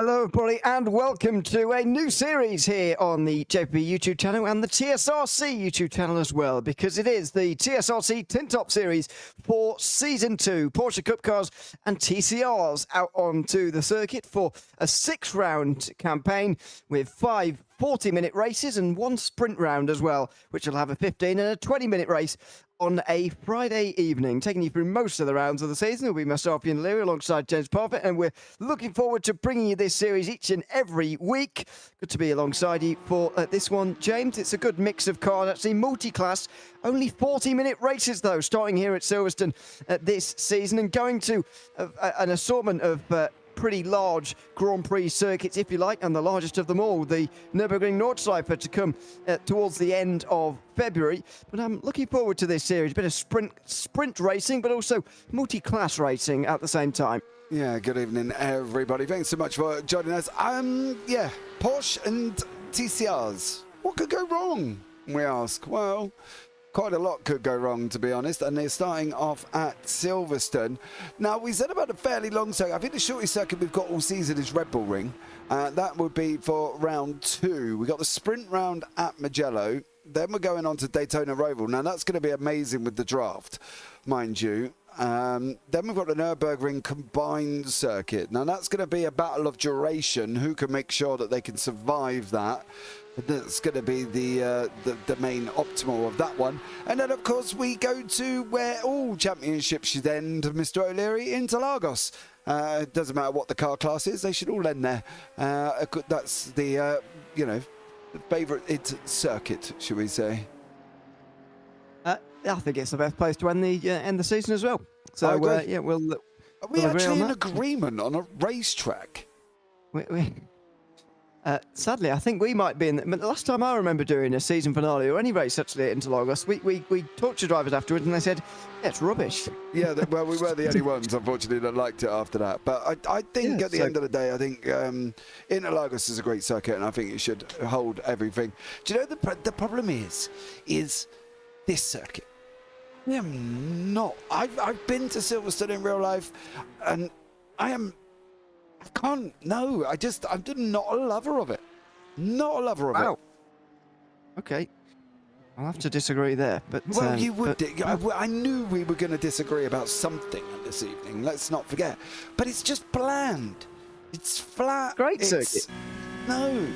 Hello, everybody, and welcome to a new series here on the JP YouTube channel and the TSRC YouTube channel as well, because it is the TSRC Tin Top Series for Season 2. Porsche Cup cars and TCRs out onto the circuit for a 6-round campaign with 5 40-minute races and 1 sprint round as well, which will have a 15 and a 20-minute race on a Friday evening. Taking you through most of the rounds of the season will be myself, Ian Leary, alongside James Parfitt, and we're looking forward to bringing you this series each and every week. Good to be alongside you for this one, James. It's a good mix of cars, actually, multi-class. Only 40-minute races, though, starting here at Silverstone this season, and going to an assortment of pretty large Grand Prix circuits, if you like, and the largest of them all, the Nürburgring Nordschleife, to come towards the end of February. But I'm looking forward to this series. A bit of sprint racing, but also multi-class racing at the same time. Yeah, good evening, everybody. Thanks so much for joining us. Yeah, Porsche and TCRs. What could go wrong, we ask? Well, quite a lot could go wrong, to be honest, and they're starting off at Silverstone. Now, we said about a fairly long circuit. I think the shortest circuit we've got all season is Red Bull Ring. That would be for round 2. We got the sprint round at Mugello. Then we're going on to Daytona Roval. Now, that's going to be amazing with the draft, mind you. Then we've got the Nürburgring combined circuit. Now, that's going to be a battle of duration. Who can make sure that they can survive that? That's going to be the main optimal of that one. And then, of course, we go to where all championships should end, Mr. O'Leary, Interlagos. It doesn't matter what the car class is, they should all end there. That's the, the favourite circuit, should we say. I think it's the best place to end the season as well. So, yeah, we'll Are we actually in agreement on a racetrack? Sadly, I think we might be in the last time I remember doing a season finale or any race actually at Interlagos, we talked to drivers afterwards and they said, yeah, it's rubbish. Yeah, well, we were the only ones, unfortunately, that liked it after that. But I think at the end of the day, I think Interlagos is a great circuit and I think it should hold everything. Do you know the problem is this circuit? I've been to Silverstone in real life and I'm just not a lover of it. Not a lover of it. Okay. I'll have to disagree there. But well, you would. I knew we were going to disagree about something this evening. Let's not forget. But it's just bland. It's flat. Great circuit. No.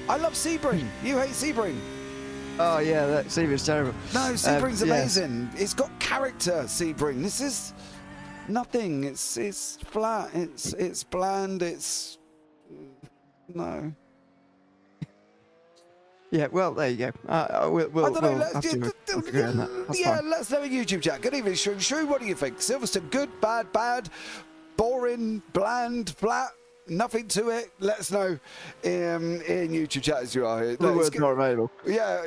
I love Sebring. You hate Sebring. Oh, yeah, that Sebring's terrible. No, Sebring's amazing. It's got character, Sebring. This is nothing. It's flat. It's bland. It's no. Yeah, well, there you go. We'll have to agree on that. That's fine. Let's have a YouTube chat. Good evening, Shrew. Shrew, what do you think? Silverstone, good, bad, boring, bland, flat, nothing to it? Let us know in YouTube chat as you are here. The word's not available. Yeah,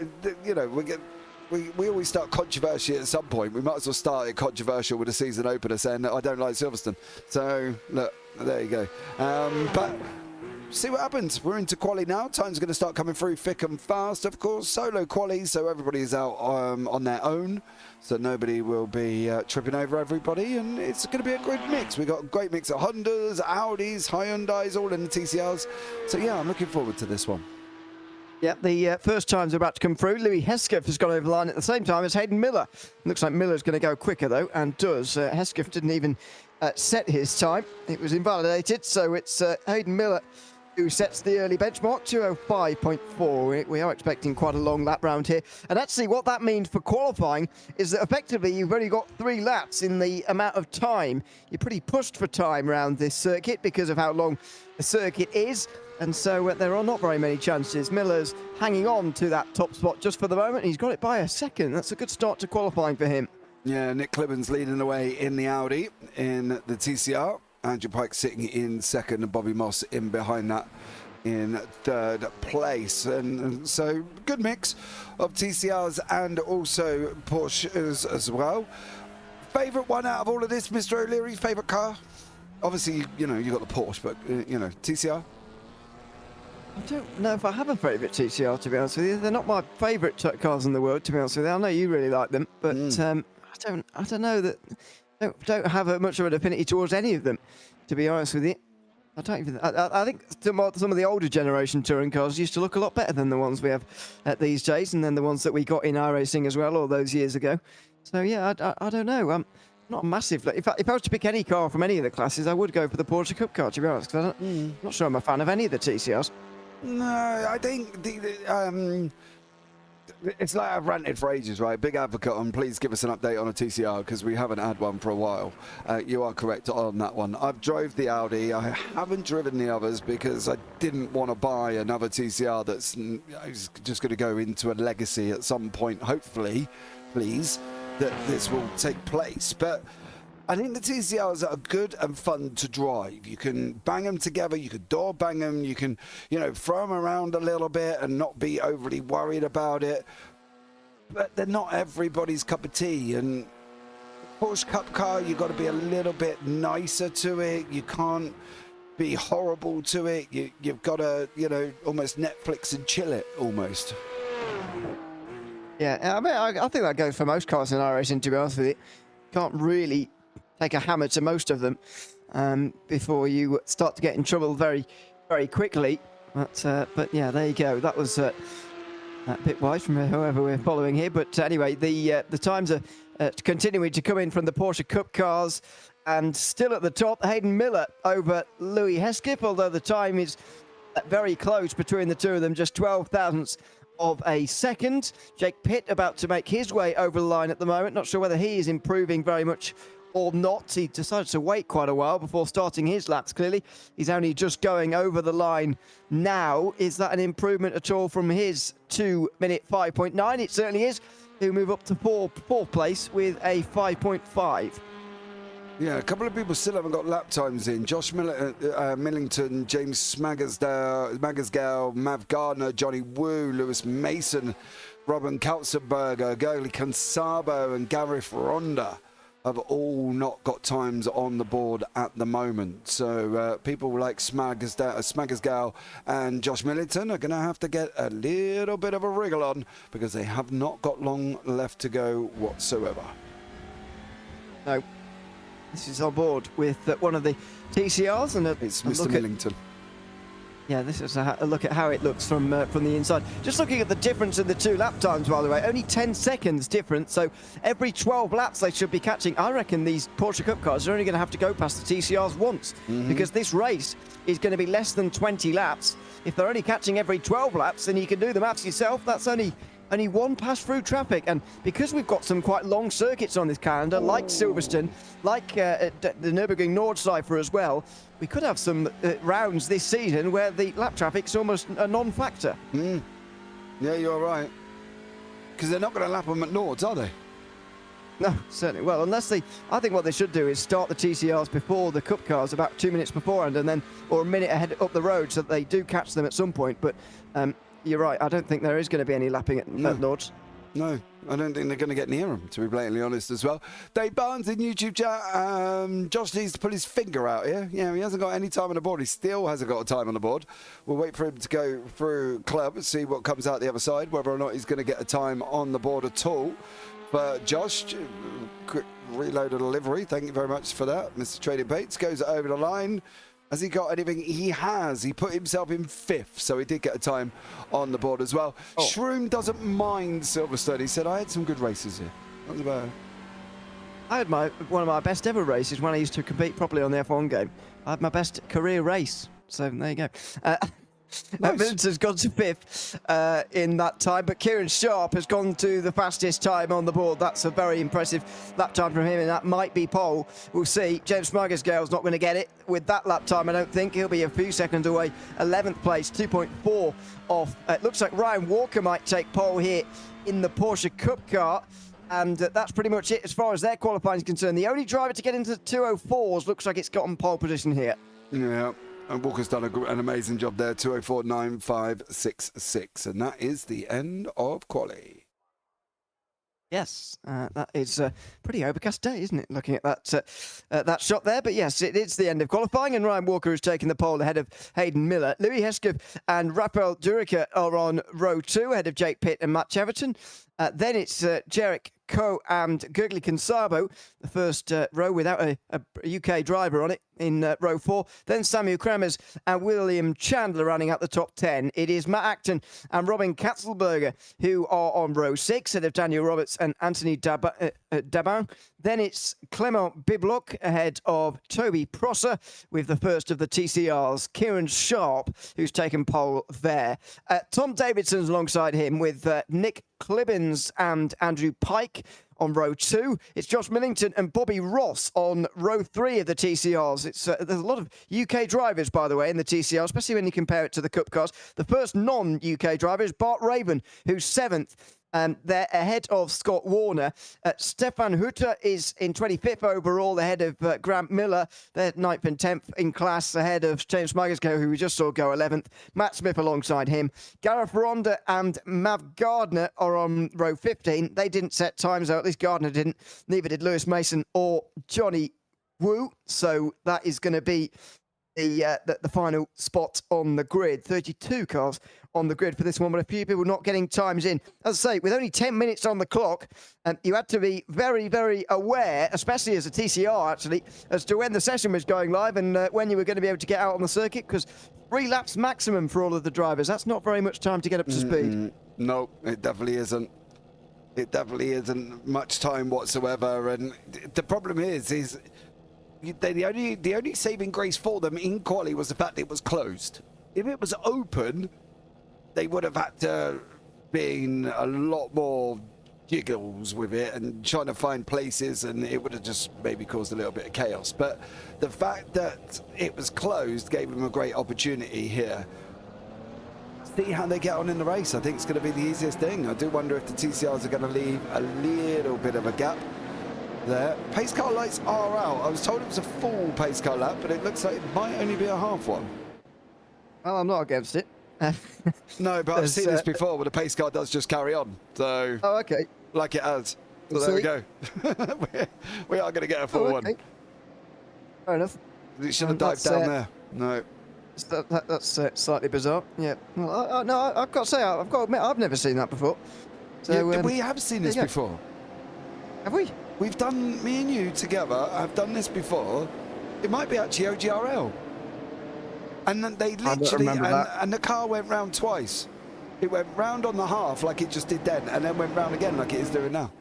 we always start controversy at some point. We might as well start it controversial with a season opener saying that I don't like Silverstone. So, look, there you go. But see what happens. We're into quali now. Time's going to start coming through thick and fast, of course. Solo quali, so everybody's out on their own. So nobody will be tripping over everybody. And it's going to be a great mix. We've got a great mix of Hondas, Audis, Hyundais, all in the TCRs. So, yeah, I'm looking forward to this one. Yeah, the first times are about to come through. Louis Hesketh has gone over the line at the same time as Hayden Miller. Looks like Miller's going to go quicker, though, and does. Hesketh didn't even set his time. It was invalidated, so it's Hayden Miller who sets the early benchmark, 2:05.4. We are expecting quite a long lap round here. And actually, what that means for qualifying is that effectively you've only got 3 laps in the amount of time. You're pretty pushed for time around this circuit because of how long the circuit is. And so there are not very many chances. Miller's hanging on to that top spot just for the moment. He's got it by a second. That's a good start to qualifying for him. Yeah, Nick Clibben's leading the way in the Audi in the TCR. Andrew Pike sitting in second and Bobby Moss in behind that in third place. And so good mix of TCRs and also Porsches as well. Favourite one out of all of this, Mr. O'Leary? Favourite car? Obviously, you got the Porsche, but, TCR? I don't know if I have a favourite TCR, to be honest with you. They're not my favourite cars in the world, to be honest with you. I know you really like them, but I don't know that. Don't have much of an affinity towards any of them, to be honest with you. I don't even. I think some of the older generation touring cars used to look a lot better than the ones we have these days, and then the ones that we got in iRacing as well all those years ago. So yeah, I don't know. Not a massive. If I was to pick any car from any of the classes, I would go for the Porsche Cup car, to be honest. Because I'm not sure I'm a fan of any of the TCRs. No, I think it's like I've ranted for ages, right? Big advocate on please give us an update on a TCR because we haven't had one for a while. You are correct on that one. I've drove the Audi. I haven't driven the others because I didn't want to buy another TCR that's just going to go into a legacy at some point, hopefully, please, that this will take place. But I think the TCRs are good and fun to drive. You can bang them together, you can door bang them, you can, throw them around a little bit and not be overly worried about it. But they're not everybody's cup of tea. And Porsche Cup car, you've got to be a little bit nicer to it. You can't be horrible to it. You've got to, almost Netflix and chill it almost. Yeah, I mean, I think that goes for most cars in iRacing, to be honest with you. Can't really take a hammer to most of them before you start to get in trouble very, very quickly. But yeah, there you go. That was a bit wide from whoever we're following here. But anyway, the times are continuing to come in from the Porsche Cup cars. And still at the top, Hayden Miller over Louis Hesketh, although the time is very close between the two of them, just 12 thousandths of a second. Jake Pitt about to make his way over the line at the moment. Not sure whether he is improving very much or not. He decided to wait quite a while before starting his laps, clearly. He's only just going over the line now. Is that an improvement at all from his 2-minute 5.9? It certainly is. He'll move up to fourth place with a 5.5. Yeah, a couple of people still haven't got lap times in. Josh Millington, James Magersgale, Mav Gardner, Johnny Wu, Lewis Mason, Robin Kautzenberger, Gerli Consabo and Gareth Ronda have all not got times on the board at the moment. So people like Smagersgale and Josh Millington are going to have to get a little bit of a wriggle on because they have not got long left to go whatsoever. No. This is on board with one of the TCRs, and it's Mr. Millington. Yeah, this is a look at how it looks from the inside. Just looking at the difference in the two lap times, by the way, only 10 seconds difference. So every 12 laps they should be catching. I reckon these Porsche Cup cars are only going to have to go past the TCRs once because this race is going to be less than 20 laps. If they're only catching every 12 laps, then you can do the maths yourself. That's only one pass through traffic, and because we've got some quite long circuits on this calendar, like Silverstone, like the Nürburgring Nordschleife as well, we could have some rounds this season where the lap traffic's almost a non-factor. Yeah, you're right. Because they're not going to lap them at Nords, are they? No, certainly. Well, unless I think what they should do is start the TCRs before the Cup cars, about 2 minutes beforehand, and then, or a minute ahead up the road, so that they do catch them at some point. But you're right. I don't think there is going to be any lapping at Lords. No, I don't think they're going to get near them, to be blatantly honest as well. Dave Barnes in YouTube chat. Josh needs to pull his finger out here. Yeah, he hasn't got any time on the board. He still hasn't got a time on the board. We'll wait for him to go through club and see what comes out the other side, whether or not he's going to get a time on the board at all. But Josh, quick reload of delivery. Thank you very much for that. Mr. Trading Bates goes over the line. Has he got anything? He has. He put himself in 5th, so he did get a time on the board as well. Shroom doesn't mind Silverstone. He said, I had some good races here. What about it? I had one of my best ever races when I used to compete properly on the F1 game. I had my best career race. So there you go. Nice. Millington's gone to 5th in that time, but Kieran Sharp has gone to the fastest time on the board. That's a very impressive lap time from him, and that might be pole. We'll see. James Smagersgale's not going to get it with that lap time, I don't think. He'll be a few seconds away. 11th place, 2.4 off. It looks like Ryan Walker might take pole here in the Porsche Cup car. And that's pretty much it as far as their qualifying is concerned. The only driver to get into the 204s looks like it's got on pole position here. Yeah. And Walker's done an amazing job there, 204.9566. And that is the end of quali. Yes, that is a pretty overcast day, isn't it, looking at that shot there. But yes, it is the end of qualifying, and Ryan Walker has taken the pole ahead of Hayden Miller. Louis Hesketh and Rafael Durica are on row 2, ahead of Jake Pitt and Matt Cheverton. Then it's Jarek Coe and Gerli Consabo, the first row without a UK driver on it. in row 4. Then Samuel Kremers and William Chandler running out the top 10. It is Matt Acton and Robin Katzelberger who are on row 6, ahead of Daniel Roberts and Anthony Dabin. Then it's Clement Biblock ahead of Toby Prosser with the first of the TCRs, Kieran Sharp, who's taken pole there. Tom Davidson's alongside him with Nick Clibbins and Andrew Pike on row 2. It's Josh Millington and Bobby Ross on row 3 of the TCRs. There's a lot of UK drivers, by the way, in the TCR, especially when you compare it to the Cup cars. The first non-UK driver is Bart Raven, who's 7th. They're ahead of Scott Warner. Stefan Hutter is in 25th overall, ahead of Grant Miller. They're 9th and 10th in class, ahead of James Magasco, who we just saw go 11th. Matt Smith alongside him. Gareth Ronda and Mav Gardner are on row 15. They didn't set times out, at least Gardner didn't. Neither did Lewis Mason or Johnny Wu. So that is going to be the final spot on the grid. 32 cars on the grid for this one, but a few people not getting times in. As I say, with only 10 minutes on the clock, you had to be very, very aware, especially as a TCR actually, as to when the session was going live and when you were going to be able to get out on the circuit, because 3 laps maximum for all of the drivers. That's not very much time to get up to speed. No, it definitely isn't. It definitely isn't much time whatsoever. And the problem is the only saving grace for them in quali was the fact it was closed. If it was open, they would have had to been a lot more giggles with it and trying to find places, and it would have just maybe caused a little bit of chaos. But the fact that it was closed gave them a great opportunity here. See how they get on in the race. I think it's going to be the easiest thing. I do wonder if the TCRs are going to leave a little bit of a gap there. Pace car lights are out. I was told it was a full pace car lap, but it looks like it might only be a half one. Well, I'm not against it. No, but I've seen this before, where the pace car does just carry on. So, oh, okay. Like it has. So there we go. we are going to get a full one. Fair enough. It should have dived down there. No. That's slightly bizarre. Yeah. Well, no, I've got to say, I've got to admit, I've never seen that before. So, yeah, we have seen this before. Have we? We've done, me and you together, have done this before. It might be actually OGRL. And then they literally, and the car went round twice. It went round on the half like it just did then, and then went round again like it is doing now.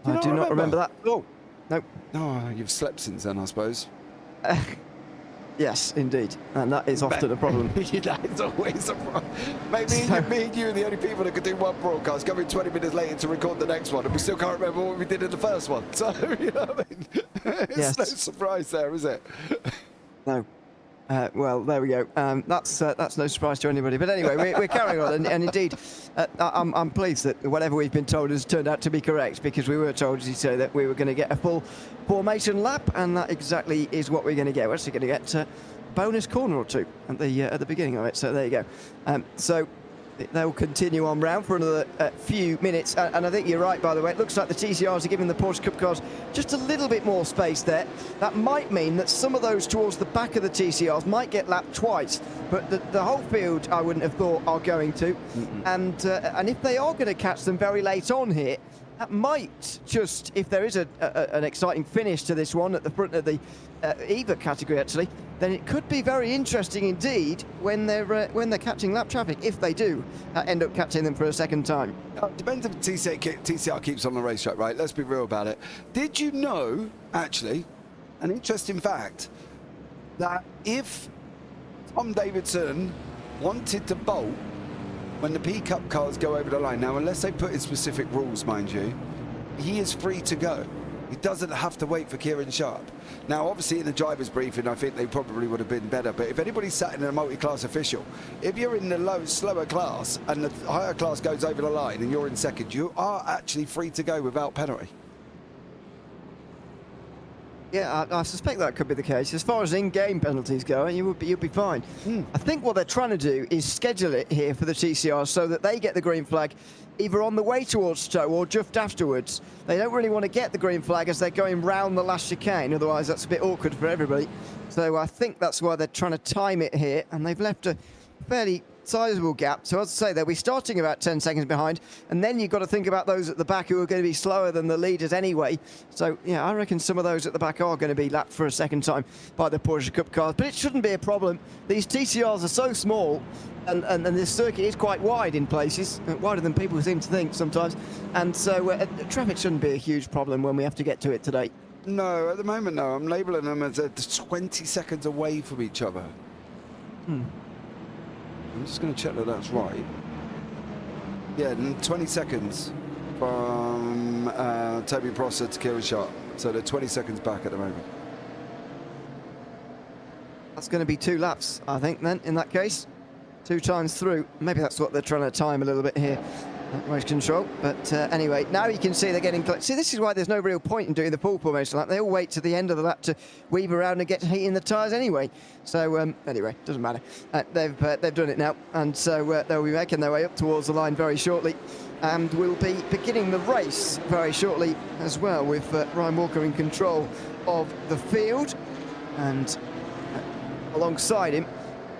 I do not remember that. Oh, no. Oh, you've slept since then, I suppose. Yes, indeed. And that is often a problem. That is always a problem. Maybe me and you are the only people that could do one broadcast, come in 20 minutes later to record the next one, and we still can't remember what we did in the first one. So, you know what I mean? It's no surprise there, is it? No. Well, there we go. That's no surprise to anybody. But anyway, we're carrying on, and indeed, I'm pleased that whatever we've been told has turned out to be correct, because we were told, as you say, that we were going to get a full formation lap, and that exactly is what we're going to get. We're actually going to get a bonus corner or two at the beginning of it. So there you go. So they'll continue on round for another few minutes, and I think you're right, by the way. It looks like the TCRs are giving the Porsche Cup cars just a little bit more space there. That might mean that some of those towards the back of the TCRs might get lapped twice, but the whole field, I wouldn't have thought, are going to. And if they are going to catch them very late on here, that might just, if there is an exciting finish to this one at the front of the EVA category, actually, then it could be very interesting indeed when they're catching lap traffic, if they do end up catching them for a second time. Depends if TCR keeps on the racetrack, right? Let's be real about it. Did you know, actually, an interesting fact, that if Tom Davidson wanted to bolt when the P-Cup cars go over the line, now unless they put in specific rules, mind you, he is free to go. He doesn't have to wait for Kieran Sharp. Now, obviously, in the driver's briefing, I think they probably would have been better. But if anybody sat in a multi-class official, if you're in the slower class and the higher class goes over the line and you're in second, you are actually free to go without penalty. Yeah, I suspect that could be the case. As far as in-game penalties go, you'll be fine. I think what they're trying to do is schedule it here for the TCR so that they get the green flag either on the way towards Stowe or just afterwards. They don't really want to get the green flag as they're going round the last chicane, otherwise that's a bit awkward for everybody. So I think that's why they're trying to time it here, and they've left a fairly sizable gap. So as I say, they'll be starting about 10 seconds behind, and then you've got to think about those at the back who are going to be slower than the leaders anyway. So yeah, I reckon some of those at the back are going to be lapped for a second time by the Porsche Cup cars, but it shouldn't be a problem. These TCRs are so small, and this circuit is quite wide in places, wider than people seem to think sometimes, and so traffic shouldn't be a huge problem when we have to get to it today. No, at the moment, no. I'm labelling them as 20 seconds away from each other. I'm just going to check that that's right. Yeah, 20 seconds from Toby Prosser to Kieran Sharp. So they're 20 seconds back at the moment. That's going to be 2 laps, I think, then, in that case. 2 times through. Maybe that's what they're trying to time a little bit here. Race control, but anyway, now you can see they're getting close. See, this is why there's no real point in doing the full formation lap. They all wait to the end of the lap to weave around and get heat in the tyres anyway. So anyway, doesn't matter. They've done it now, and so they'll be making their way up towards the line very shortly, and we'll be beginning the race very shortly as well, with Ryan Walker in control of the field, and alongside him,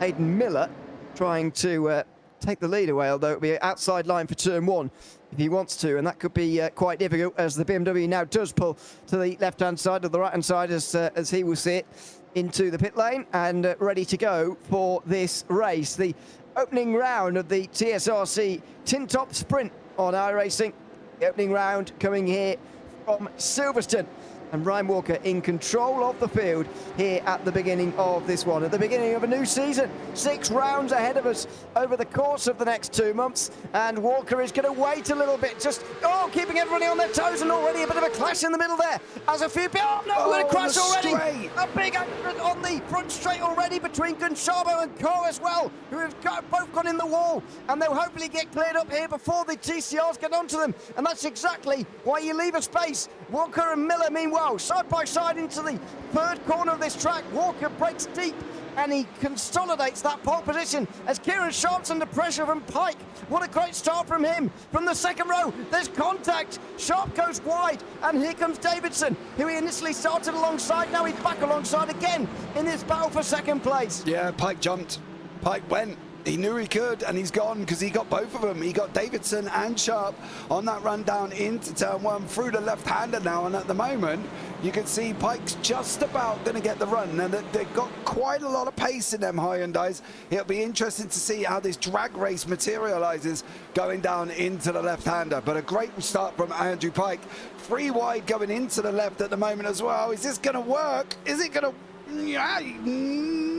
Hayden Miller trying to take the lead away, although it'll be outside line for turn 1 if he wants to, and that could be quite difficult, as the BMW now does pull to the left-hand side or the right-hand side, as he will see it, into the pit lane, and ready to go for this race. The opening round of the TSRC Tin Top Sprint on iRacing. The opening round coming here from Silverstone, and Ryan Walker in control of the field here at the beginning of this one. At the beginning of a new season, 6 rounds ahead of us over the course of the next 2 months, and Walker is going to wait a little bit, just keeping everybody on their toes, and already a bit of a clash in the middle there as a few people. Oh, no, a crash already. A big accident on the front straight already between Gonçalves and Coe as well, who have both gone in the wall, and they'll hopefully get cleared up here before the TCRs get onto them, and that's exactly why you leave a space. Walker and Miller, meanwhile, side by side into the 3rd corner of this track. Walker breaks deep, and he consolidates that pole position as Kieran Sharp's under pressure from Pike. What a great start from him. From the 2nd row, there's contact. Sharp goes wide, and here comes Davidson, who he initially started alongside. Now he's back alongside again in this battle for 2nd place. Yeah, Pike jumped. Pike went. He knew he could, and he's gone because he got both of them. He got Davidson and Sharp on that run down into turn 1 through the left-hander now, and at the moment you can see Pike's just about going to get the run, and they've got quite a lot of pace in them Hyundais. It'll be interesting to see how this drag race materializes going down into the left-hander, but a great start from Andrew Pike. 3 wide going into the left at the moment as well. Is this going to work? Is it going to...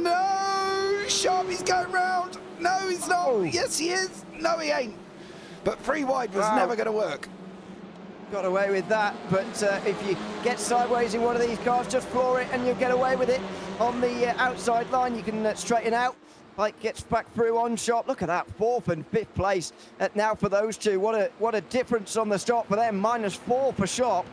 No! Sharp, he's going round. No, he's not. Oh. Yes, he is. No, he ain't. But 3 wide was never going to work. Got away with that, but if you get sideways in one of these cars, just floor it and you'll get away with it. On the outside line, you can straighten out. Pike gets back through on Sharp. Look at that, 4th and 5th place now for those two. What a difference on the start for them. -4 for Sharp.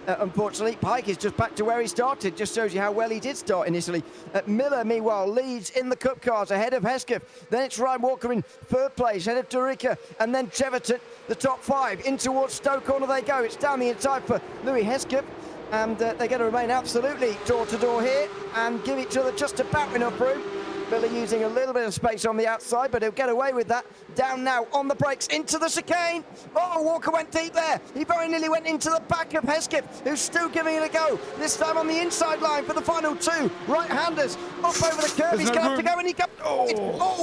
Unfortunately, Pike is just back to where he started. Just shows you how well he did start initially. Miller, meanwhile, leads in the Cup cars ahead of Hesketh. Then it's Ryan Walker in 3rd place, ahead of Durica, and then Cheverton, the top 5. In towards Stoke Corner they go. It's down the inside for Louis Hesketh. And they're going to remain absolutely door-to-door here and give each other just about enough room. Miller using a little bit of space on the outside, but he'll get away with that. Down now on the brakes into the chicane. Oh, Walker went deep there. He very nearly went into the back of Hesketh, who's still giving it a go. This time on the inside line for the final 2 right-handers. Up over the curve, he's going to have to go, and he goes.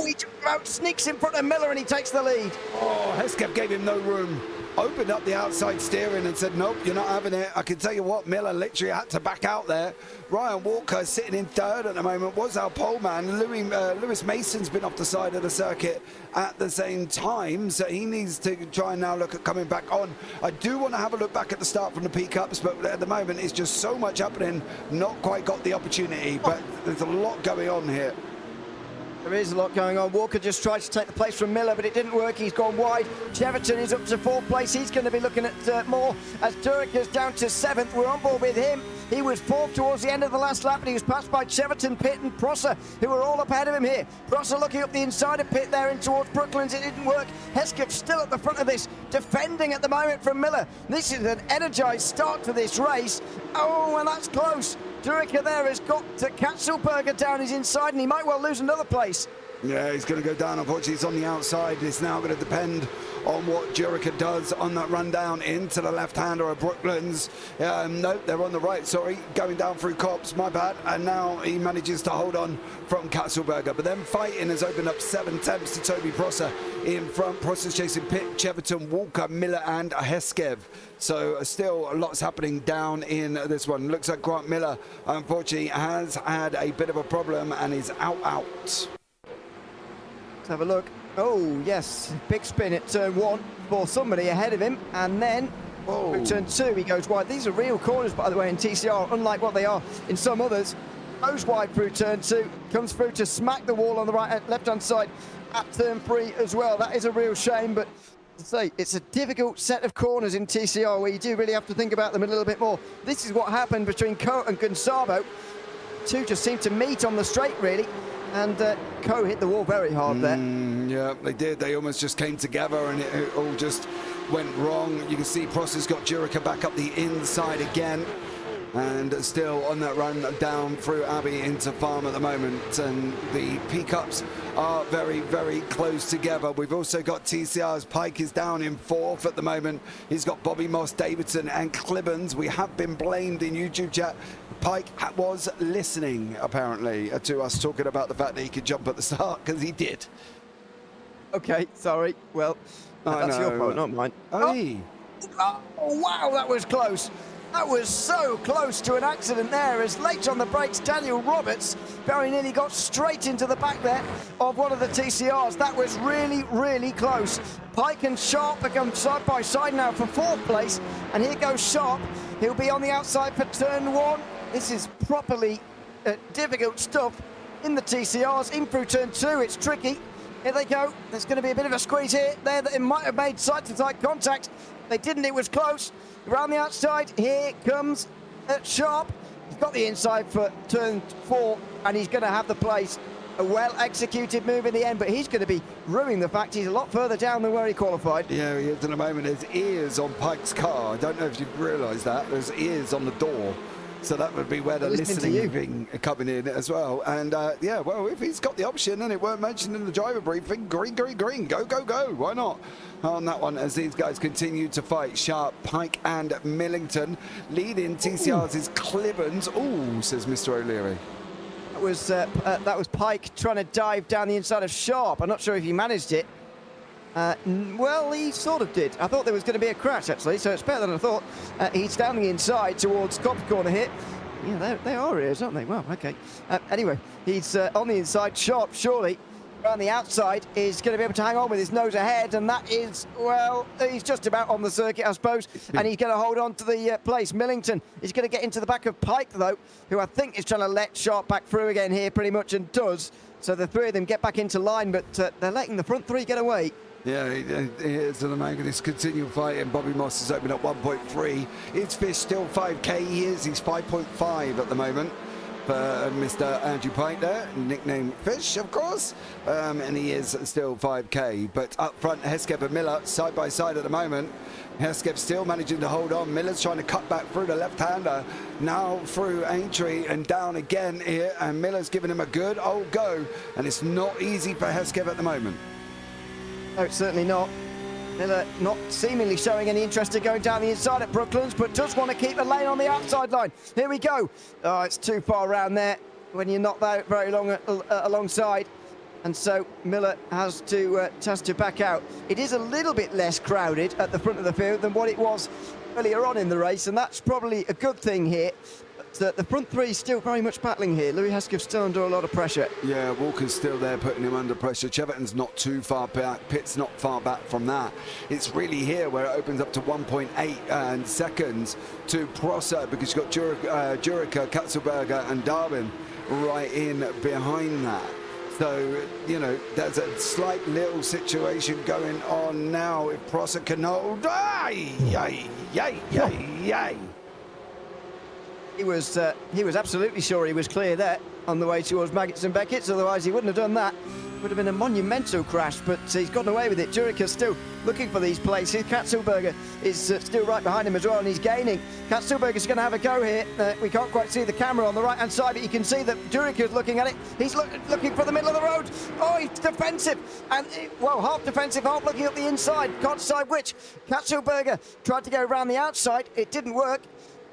He just about sneaks in front of Miller, and he takes the lead. Oh, Hesketh gave him no room. Opened up the outside steering and said, nope, you're not having it. I can tell you what, Miller literally had to back out there. Ryan Walker sitting in 3rd at the moment was our pole man. Lewis Mason's been off the side of the circuit at the same time, so he needs to try and now look at coming back on. I do want to have a look back at the start from the P-Cups, but at the moment it's just so much happening, not quite got the opportunity, but there's a lot going on here. There is a lot going on. Walker just tried to take the place from Miller, but it didn't work. He's gone wide. Cheverton is up to 4th place. He's going to be looking at more as Durica's down to 7th. We're on board with him. He was 4th towards the end of the last lap, but he was passed by Cheverton, Pitt and Prosser, who are all up ahead of him here. Prosser looking up the inside of Pitt there in towards Brooklands. It didn't work. Hesketh still at the front of this, defending at the moment from Miller. This is an energised start to this race. Oh, and that's close. Durica there has got to Katzelberger down his inside, and he might well lose another place. Yeah, he's going to go down. Unfortunately, he's on the outside. It's now going to depend on what Jurica does on that run down into the left-hander of Brooklands. No, they're on the right, sorry. Going down through Cops, my bad. And now he manages to hold on from Katzelberger. But then fighting has opened up 7 tenths to Toby Prosser in front. Prosser's chasing Pitt, Cheverton, Walker, Miller and Heskev. So still lots happening down in this one. Looks like Grant Miller, unfortunately, has had a bit of a problem and is out. Let's have a look. Oh, yes. Big spin at turn 1 for somebody ahead of him. And then through turn 2, he goes wide. These are real corners, by the way, in TCR, unlike what they are in some others. Goes wide through turn 2. Comes through to smack the wall on the left-hand side at turn 3 as well. That is a real shame, but to say, it's a difficult set of corners in TCR where you do really have to think about them a little bit more. This is what happened between Coe and Gonzalo. Two just seemed to meet on the straight, really. And Coe hit the wall very hard there. Yeah, they did. They almost just came together and it all just went wrong. You can see Prosser's got Jurica back up the inside again. And still on that run down through Abbey into Farm at the moment. And the P-Cups are very, very close together. We've also got TCR's Pike is down in 4th at the moment. He's got Bobby Moss, Davidson and Clibbons. We have been blamed in YouTube chat. Pike was listening, apparently, to us talking about the fact that he could jump at the start, because he did. Okay, sorry. Well, that's your fault, not mine. Hey. Oh, wow, that was close. That was so close to an accident there, as late on the brakes, Daniel Roberts very nearly got straight into the back there of one of the TCRs. That was really, really close. Pike and Sharp become side by side now for 4th place, and here goes Sharp. He'll be on the outside for turn 1. This is properly difficult stuff in the TCRs. In through turn 2, it's tricky. Here they go. There's going to be a bit of a squeeze here. There, that it might have made side-to-side contact. They didn't. It was close. Around the outside, here comes Sharp. He's got the inside for turn 4, and he's going to have the place. A well-executed move in the end, but he's going to be ruining the fact he's a lot further down than where he qualified. Yeah, he is in a moment. There's ears on Pike's car. I don't know if you've realised that. There's ears on the door. So that would be where the listening thing coming in as well. And yeah, well, if he's got the option and it weren't mentioned in the driver briefing, green, go, Why not? On that one, as these guys continue to fight. Sharp, Pike and Millington. Leading TCR's is Clibbons. Ooh, says Mr. O'Leary. That was Pike trying to dive down the inside of Sharp. I'm not sure if he managed it. Well, he sort of did. I thought there was going to be a crash, actually, so it's better than I thought. He's down the inside towards Cop's corner here. Yeah, they are ears, aren't they? Well, okay. Anyway, he's on the inside. Sharp, surely, around the outside, is going to be able to hang on with his nose ahead, and that is, well, he's just about on the circuit, I suppose, and he's going to hold on to the place. Millington is going to get into the back of Pike, though, who I think is trying to let Sharp back through again here, pretty much, and does. So the three of them get back into line, but they're letting the front three get away. Yeah, here's the man of this continual fight, and Bobby Moss has opened up 1.3. Is Fish still 5k? He's 5.5 at the moment for Mr. Andrew Pike there, nicknamed Fish, of course, and he is still 5k. But up front, Heskev and Miller side by side at the moment. Heskev still managing to hold on. Miller's trying to cut back through the left-hander, now through Aintree and down again here, and Miller's giving him a good old go, and it's not easy for Heskev at the moment. No, it's certainly not. Miller not seemingly showing any interest in going down the inside at Brooklands, but does want to keep the lane on the outside line. Here we go. Oh, it's too far around there when you're not that very long alongside. And so Miller has to back out. It is a little bit less crowded at the front of the field than what it was earlier on in the race, and that's probably a good thing here. But the front three is still very much battling here. Louis Heskev's still under a lot of pressure. Yeah, Walker's still there putting him under pressure. Cheverton's not too far back. Pitt's not far back from that. It's really here where it opens up to 1.8 seconds to Prosser, because you've got Jurica, Katzelberger and Darwin right in behind that. So, you know, there's a slight little situation going on now. If Prosser can hold... He was absolutely sure he was clear there on the way towards Maggots and Beckett's, otherwise he wouldn't have done that. Would have been a monumental crash, but he's gotten away with it. Jurica's still looking for these places. Katzelberger is still right behind him as well, and he's gaining. Katzelberger's going to have a go here. We can't quite see the camera on the right-hand side, but you can see that Jurica's looking at it. He's looking for the middle of the road. Oh, he's defensive. And, well, half defensive, half looking at the inside. Can't decide which. Katzelberger tried to go around the outside. It didn't work.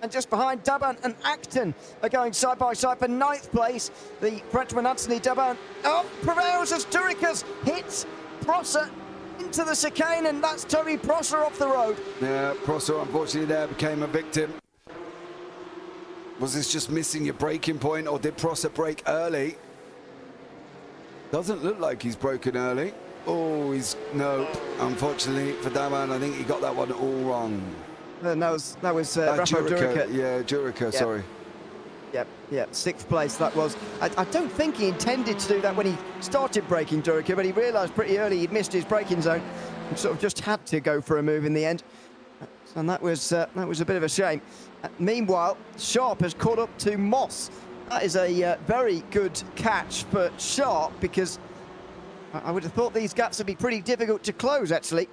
And just behind, Daban and Acton are going side by side for 9th place. The Frenchman Anthony Daban prevails as Jurica's hits Prosser into the chicane, and that's Toby Prosser off the road. Yeah, Prosser unfortunately there became a victim. Was this just missing your braking point, or did Prosser brake early? Doesn't look like he's broken early. Oh, nope. Unfortunately for Daban, I think he got that one all wrong. And that was Rafael Jurica. Yeah, Jurica, sorry. Yep, 6th place that was. I don't think he intended to do that when he started braking Jurica, but he realised pretty early he'd missed his braking zone and sort of just had to go for a move in the end. And that was a bit of a shame. Meanwhile, Sharp has caught up to Moss. That is a very good catch for Sharp, because I would have thought these gaps would be pretty difficult to close, actually,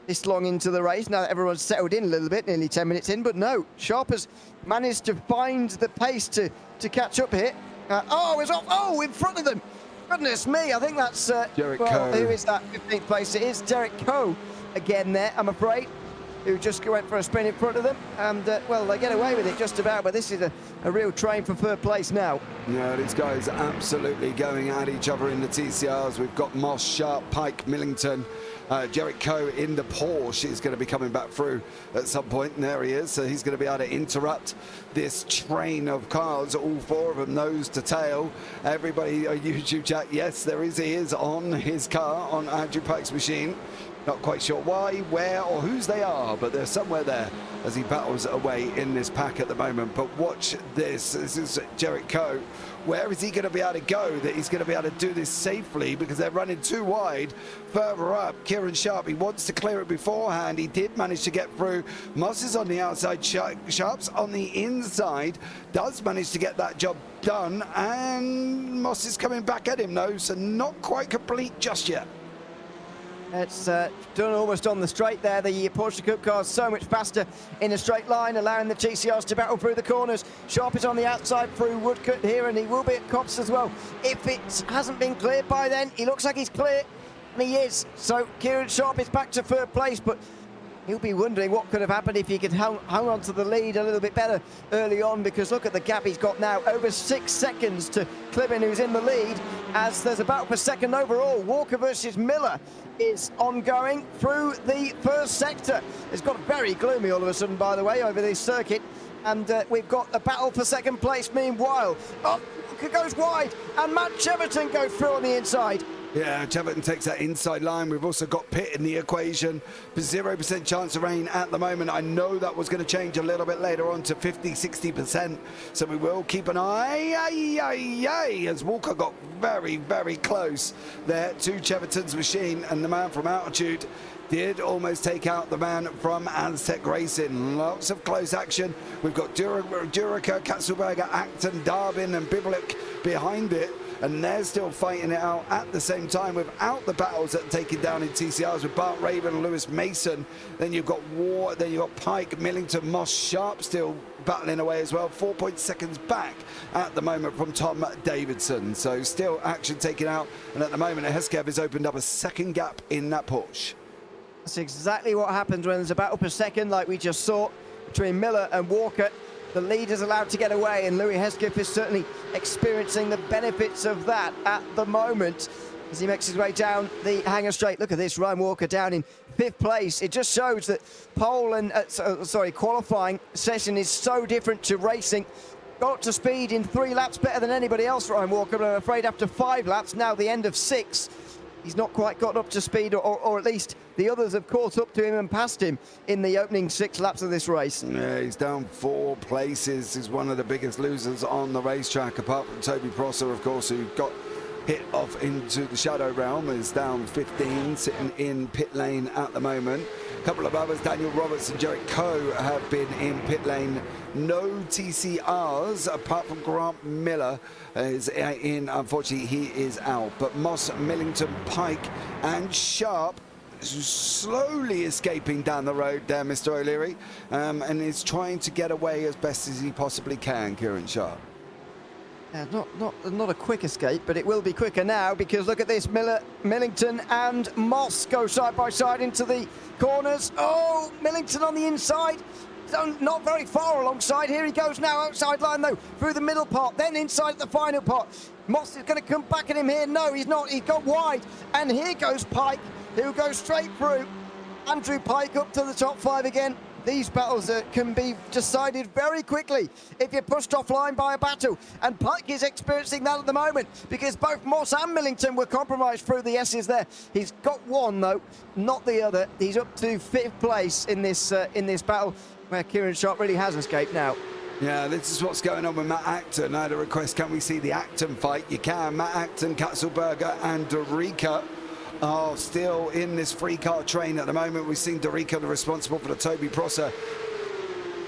this long into the race. Now that everyone's settled in a little bit, nearly 10 minutes in, but no, Sharp has managed to find the pace to catch up here. It's off, in front of them. Goodness me, I think that's, Derek Coe. Who is that 15th place? It is Derek Coe again there, I'm afraid, who just went for a spin in front of them. And, well, they get away with it just about, but this is a real train for 3rd place now. Yeah, these guys absolutely going at each other in the TCRs. We've got Moss, Sharp, Pike, Millington, Derek Coe in the Porsche is going to be coming back through at some point, and there he is. So he's going to be able to interrupt this train of cars, all 4 of them nose to tail. Everybody, YouTube chat, yes, he is on his car, on Andrew Pike's machine. Not quite sure why, where, or whose they are, but they're somewhere there as he battles away in this pack at the moment. But watch this. This is Derek Coe. Where is he going to be able to go that he's going to be able to do this safely, because they're running too wide further up? Kieran Sharp, he wants to clear it beforehand. He did manage to get through. Moss is on the outside. Sharp's on the inside. Does manage to get that job done. And Moss is coming back at him, though, so not quite complete just yet. It's done almost on the straight there. The Porsche Cup car is so much faster in a straight line, allowing the TCRs to battle through the corners. Sharp is on the outside through Woodcut here, and he will be at Copse as well. If it hasn't been cleared by then, he looks like he's clear, and he is. So Kieran Sharp is back to 3rd place, but he'll be wondering what could have happened if he could hang on to the lead a little bit better early on, because look at the gap he's got now, over 6 seconds to Clibin, who's in the lead, as there's a battle for 2nd overall. Walker versus Miller is ongoing through the 1st sector. It's got very gloomy all of a sudden, by the way, over this circuit, and we've got a battle for 2nd place. Meanwhile, Walker goes wide, and Matt Cheverton goes through on the inside. Yeah, Cheverton takes that inside line. We've also got Pitt in the equation. 0% chance of rain at the moment. I know that was going to change a little bit later on to 50-60%. So we will keep an eye, as Walker got very, very close there to Cheverton's machine. And the man from Altitude did almost take out the man from Aztec Racing. Lots of close action. We've got Jurica, Katzelberger, Acton, Darwin and Biblik behind it. And they're still fighting it out at the same time without the battles that are taken down in TCRs with Bart Raven and Lewis Mason. Then you've got Pike, Millington, Moss, Sharp still battling away as well. 4 seconds back at the moment from Tom Davidson. So still action taken out. And at the moment, Heskev has opened up a 2nd gap in that Porsche. That's exactly what happens when there's a battle per second like we just saw between Miller and Walker. The lead is allowed to get away, and Louis Hesketh is certainly experiencing the benefits of that at the moment as he makes his way down the hangar straight. Look at this, Ryan Walker down in 5th place. It just shows that pole and qualifying session is so different to racing. Got up to speed in 3 laps, better than anybody else, Ryan Walker, but I'm afraid after 5 laps, now the end of 6, he's not quite got up to speed, or at least the others have caught up to him and passed him in the opening 6 laps of this race. Yeah, he's down 4 places. He's one of the biggest losers on the racetrack, apart from Toby Prosser, of course, who got hit off into the shadow realm, is down 15, sitting in pit lane at the moment. A couple of others, Daniel Roberts and Jerick Coe, have been in pit lane. No TCRs, apart from Grant Miller is in. Unfortunately, he is out. But Moss, Millington, Pike and Sharp slowly escaping down the road there, Mr. O'Leary, and is trying to get away as best as he possibly can, Kieran Sharp. Yeah, not a quick escape, but it will be quicker now, because look at this. Millington and Moss go side by side into the corners. Oh, Millington on the inside. Not very far alongside. Here he goes now, outside line though, through the middle part, then inside the final part. Moss is going to come back at him here. No, he's not. He's gone wide. And here goes Pike, who goes straight through. Andrew Pike up to the top 5 again. These battles can be decided very quickly if you're pushed offline by a battle. And Pike is experiencing that at the moment, because both Moss and Millington were compromised through the S's there. He's got one, though, not the other. He's up to 5th place in this battle, where Kieran Sharp really has escaped now. Yeah, this is what's going on with Matt Acton. I had a request, can we see the Acton fight? You can. Matt Acton, Katzelberger and Dorica are still in this free car train at the moment. We've seen Dorica responsible for the Toby Prosser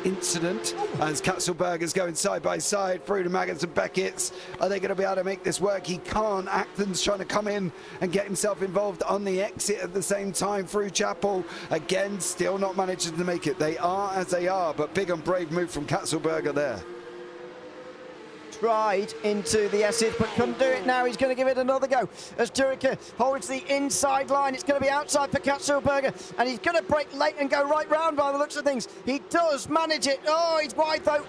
incident, as Katzelberger's going side by side through the Maggotts and Beckett's. Are they going to be able to make this work? He can't. Acton's trying to come in and get himself involved on the exit at the same time through Chapel. Again, still not managing to make it. They are as they are, but big and brave move from Katzelberger there. Tried into the S's, but couldn't do it now. He's going to give it another go as Durica holds the inside line. It's going to be outside for Katzelberger, and he's going to break late and go right round by the looks of things. He does manage it. Oh, he's wide though,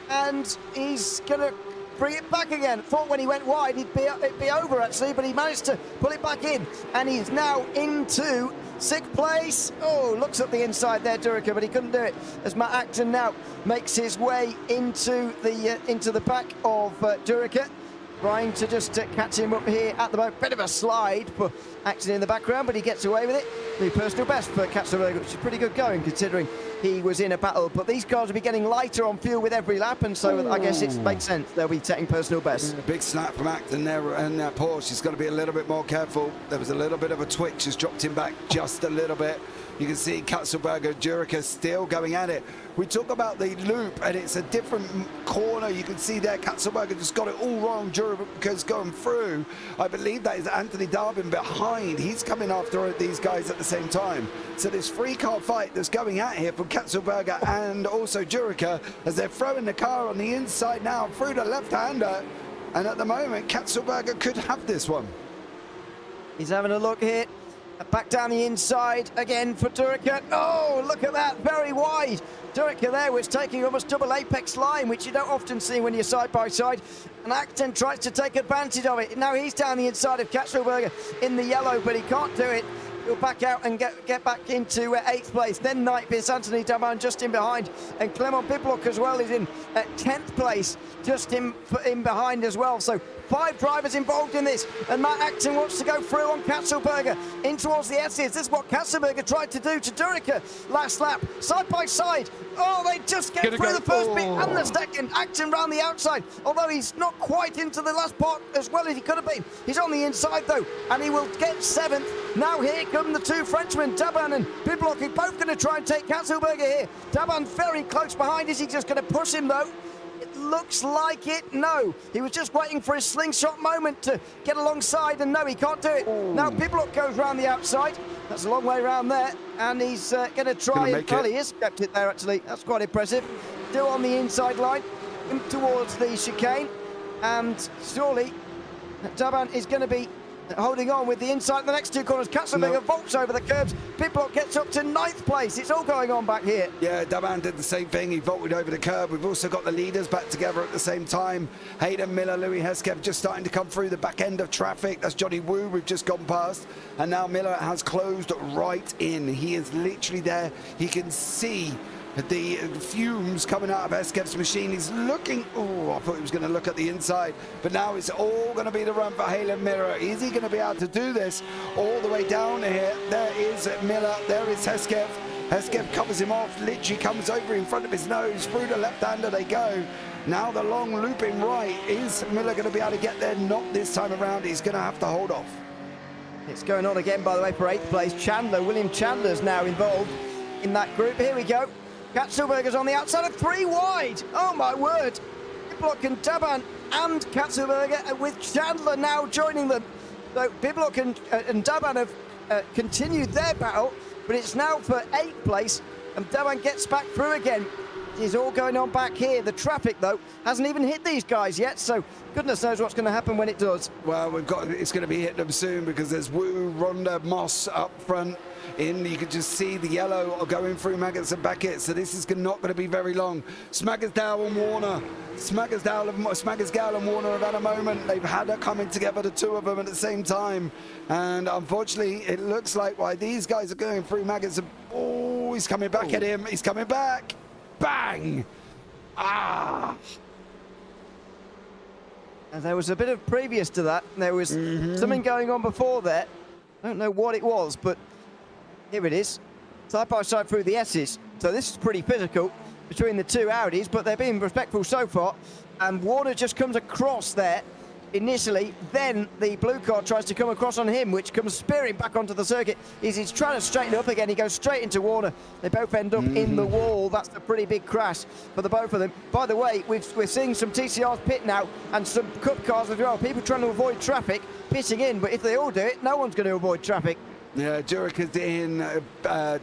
and he's going to bring it back again. Thought when he went wide it'd be over actually, but he managed to pull it back in, and he's now into 6th place. Oh, looks up the inside there, Durica, but he couldn't do it, as Matt Acton now makes his way into the back of Durica, trying to just catch him up here at the moment. Bit of a slide for Acton in the background, but he gets away with it. The personal best for Katzelberger, which is pretty good going considering he was in a battle. But these cars will be getting lighter on fuel with every lap, and so I guess it makes sense they'll be setting personal best. Big snap from Acton there, and that Porsche is going to be a little bit more careful. There was a little bit of a twitch, has dropped him back just a little bit. You can see Katzelberger, Durica still going at it. We talk about the loop, and it's a different corner. You can see there Katzelberger just got it all wrong. Durica's going through. I believe that is Anthony Darbin behind. He's coming after these guys at the same time. So this free car fight that's going at here from Katzelberger and also Durica, as they're throwing the car on the inside now through the left-hander. And at the moment, Katzelberger could have this one. He's having a look here. Back down the inside again for Durica. Oh, look at that, very wide. Durica there was taking almost double apex line, which you don't often see when you're side by side. And Acton tries to take advantage of it. Now he's down the inside of Katzelberger in the yellow, but he can't do it. He'll back out and get back into 8th place. Then Nightbiss, Anthony Daban just in behind. And Clement Biblock as well is in 10th place, just in behind as well. So 5 drivers involved in this, and Matt Acton wants to go through on Katzelberger in towards the S's. This is what Katzelberger tried to do to Durica last lap, side by side. Oh, they just get through the first bit and the second. Acton round the outside, although he's not quite into the last part as well as he could have been. He's on the inside though, and he will get 7th. Now here come the 2 Frenchmen, Daban and Biblock, who both going to try and take Katzelberger here. Daban very close behind. Is he just going to push him though? It looks like it. No, he was just waiting for his slingshot moment to get alongside, and no, he can't do it. Now Biblock goes round the outside. That's a long way round there, and he's going to try and... Well, he has kept it there, actually. That's quite impressive. Still on the inside line, in towards the chicane, and surely Daban is going to be holding on with the inside in the next 2 corners. Katzelberger vaults over the curbs. Biblock gets up to 9th place. It's all going on back here. Yeah, Daban did the same thing. He vaulted over the curb. We've also got the leaders back together at the same time. Hayden Miller, Louis Hesketh just starting to come through the back end of traffic. That's Johnny Wu we've just gone past. And now Miller has closed right in. He is literally there. He can see the fumes coming out of Hesketh's machine. He's looking, oh, I thought he was going to look at the inside, but now it's all going to be the run for Hayden Miller. Is he going to be able to do this all the way down here? There is Miller, there is Hesketh. Hesketh covers him off, literally comes over in front of his nose. Through the left-hander they go. Now the long looping right. Is Miller going to be able to get there? Not this time around. He's going to have to hold off. It's going on again, by the way, for 8th place. William Chandler's now involved in that group. Here we go. Katzelberger's on the outside of 3 wide. Oh, my word. Biblock and Daban and Katzelberger with Chandler now joining them. So Biblock and Daban have continued their battle, but it's now for 8th place, and Daban gets back through again. It's all going on back here. The traffic, though, hasn't even hit these guys yet, so goodness knows what's going to happen when it does. Well, it's going to be hitting them soon because there's Wu, Ronda, Moss up front. You can just see the yellow going through Maggots and Beckett, so this is not going to be very long. Smaggersdow and Warner. Smaggersdow and Warner have had a moment. They've had it coming together, the two of them at the same time. And unfortunately, it looks like why these guys are going through Maggots. Oh, he's coming back at him. He's coming back. Bang! Ah! And there was a bit of previous to that. There was something going on before there. I don't know what it was, but here it is. Side by side through the S's. So this is pretty physical between the two Audis, but they're being respectful so far. And Warner just comes across there initially. Then the blue car tries to come across on him, which comes spearing back onto the circuit. He's trying to straighten up again. He goes straight into Warner. They both end up in the wall. That's a pretty big crash for the both of them. By the way, we're seeing some TCRs pit now and some cup cars as well. People trying to avoid traffic, pitting in, but if they all do it, no one's going to avoid traffic. Yeah, Jurek is in,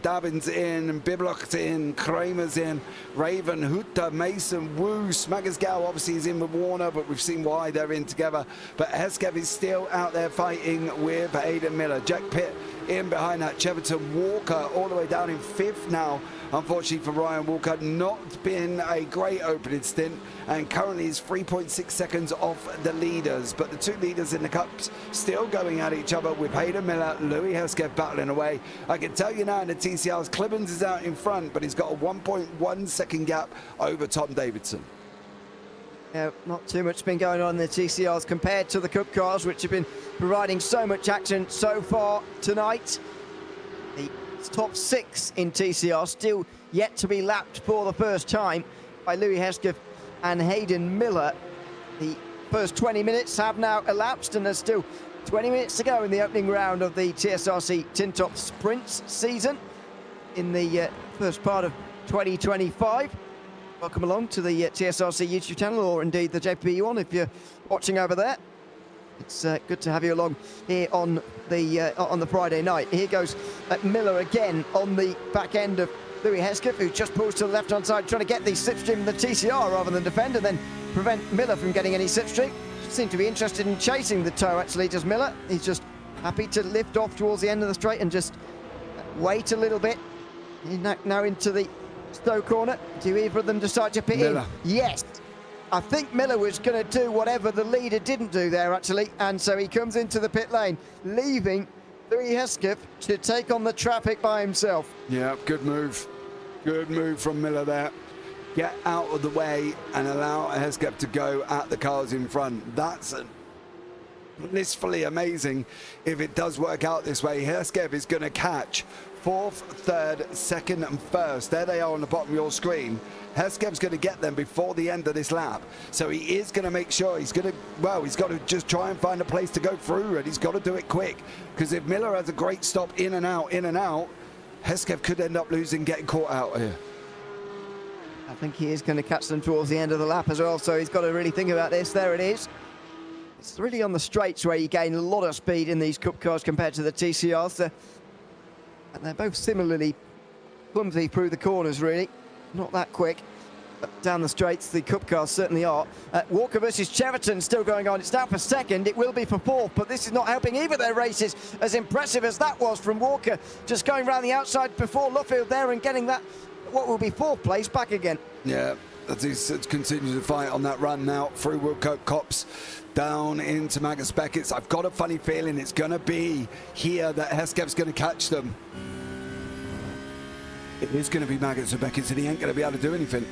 Davin's in, Biblock's in, Kramer's in, Raven, Huta, Mason, Wu, Smaggersdow obviously is in with Warner, but we've seen why they're in together. But Hesketh is still out there fighting with Aidan Miller. Jack Pitt in behind that. Cheverton Walker all the way down in 5th now. Unfortunately for Ryan Walker, not been a great opening stint, and currently is 3.6 seconds off the leaders. But the two leaders in the Cups still going at each other with Hayden Miller, Louis Hesketh battling away. I can tell you now in the TCRs, Clibbins is out in front, but he's got a 1.1 second gap over Tom Davidson. Yeah, not too much been going on in the TCRs compared to the Cup cars, which have been providing so much action so far tonight. The top 6 in TCR still yet to be lapped for the first time by Louis Hesketh and Hayden Miller. The first 20 minutes have now elapsed, and there's still 20 minutes to go in the opening round of the TSRC Tin Top Sprints season in the first part of 2025. Welcome along to the TSRC YouTube channel, or indeed the JPB one if you're watching over there. It's good to have you along here on the Friday night. Here goes Miller again on the back end of Louis Hesketh, who just pulls to the left-hand side, trying to get the slipstream in the TCR rather than defend, and then prevent Miller from getting any slipstream. Seemed to be interested in chasing the tow, actually, does Miller. He's just happy to lift off towards the end of the straight and just wait a little bit. He's now into the Stowe corner. Do either of them decide to pit in? Yes. I think Miller was going to do whatever the leader didn't do there, actually, and so he comes into the pit lane, leaving Louis Hesketh to take on the traffic by himself. Yeah, good move. Good move from Miller there. Get out of the way and allow Hesketh to go at the cars in front. That's blissfully amazing if it does work out this way. Hesketh is going to catch 4th, 3rd, 2nd and 1st. There they are on the bottom of your screen. Hesketh's going to get them before the end of this lap. So he is going to make sure he's got to just try and find a place to go through, and he's got to do it quick. Because if Miller has a great stop in and out, Hesketh could end up losing, getting caught out here. I think he is going to catch them towards the end of the lap as well, so he's got to really think about this. There it is. It's really on the straights where you gain a lot of speed in these Cup cars compared to the TCRs. And they're both similarly clumsy through the corners, really. Not that quick. But down the straights, the Cup cars certainly are. Walker versus Cheverton still going on. It's down for 2nd. It will be for 4th, but this is not helping either their races. As impressive as that was from Walker, just going around the outside before Luffield there and getting that, what will be 4th place, back again. Yeah, as he continues to fight on that run now through Wilcote Copse down into Magnus Beckett's. I've got a funny feeling it's going to be here that Hesketh's going to catch them. It is going to be Magnus Beckett's, and he ain't going to be able to do anything.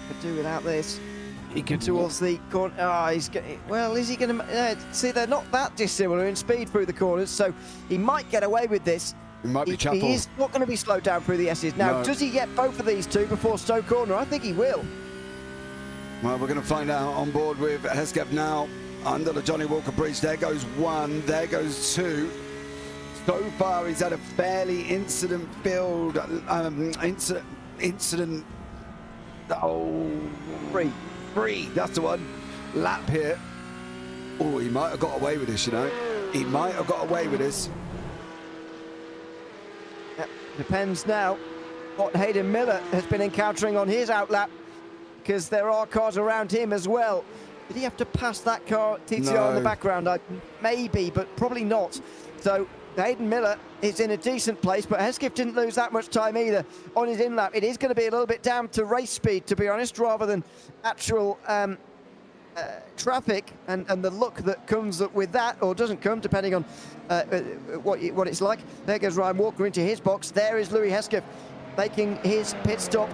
Could do without this. He could towards the corner. Oh, well, is he going to? See, they're not that dissimilar in speed through the corners, so he might get away with this. It might be Chapel. He is not going to be slowed down through the S's. Now, No. does he get both of these two before Stowe Corner? I think he will. Well, we're going to find out on board with Hesketh now. Under the Johnny Walker Bridge. There goes one. There goes two. So far, he's had a fairly incident-filled incident. Oh, three. That's the one. Lap here. Oh, he might have got away with this, you know. He might have got away with this. Yep. Depends now what Hayden Miller has been encountering on his outlap, because there are cars around him as well. Did he have to pass that car, TTR, in the background? Maybe, but probably not. So Hayden Miller is in a decent place, but Hesketh didn't lose that much time either on his in-lap. It is going to be a little bit down to race speed, to be honest, rather than actual traffic and the look that comes with that, or doesn't come, depending on what it's like. There goes Ryan Walker into his box. There is Louis Hesketh making his pit stop.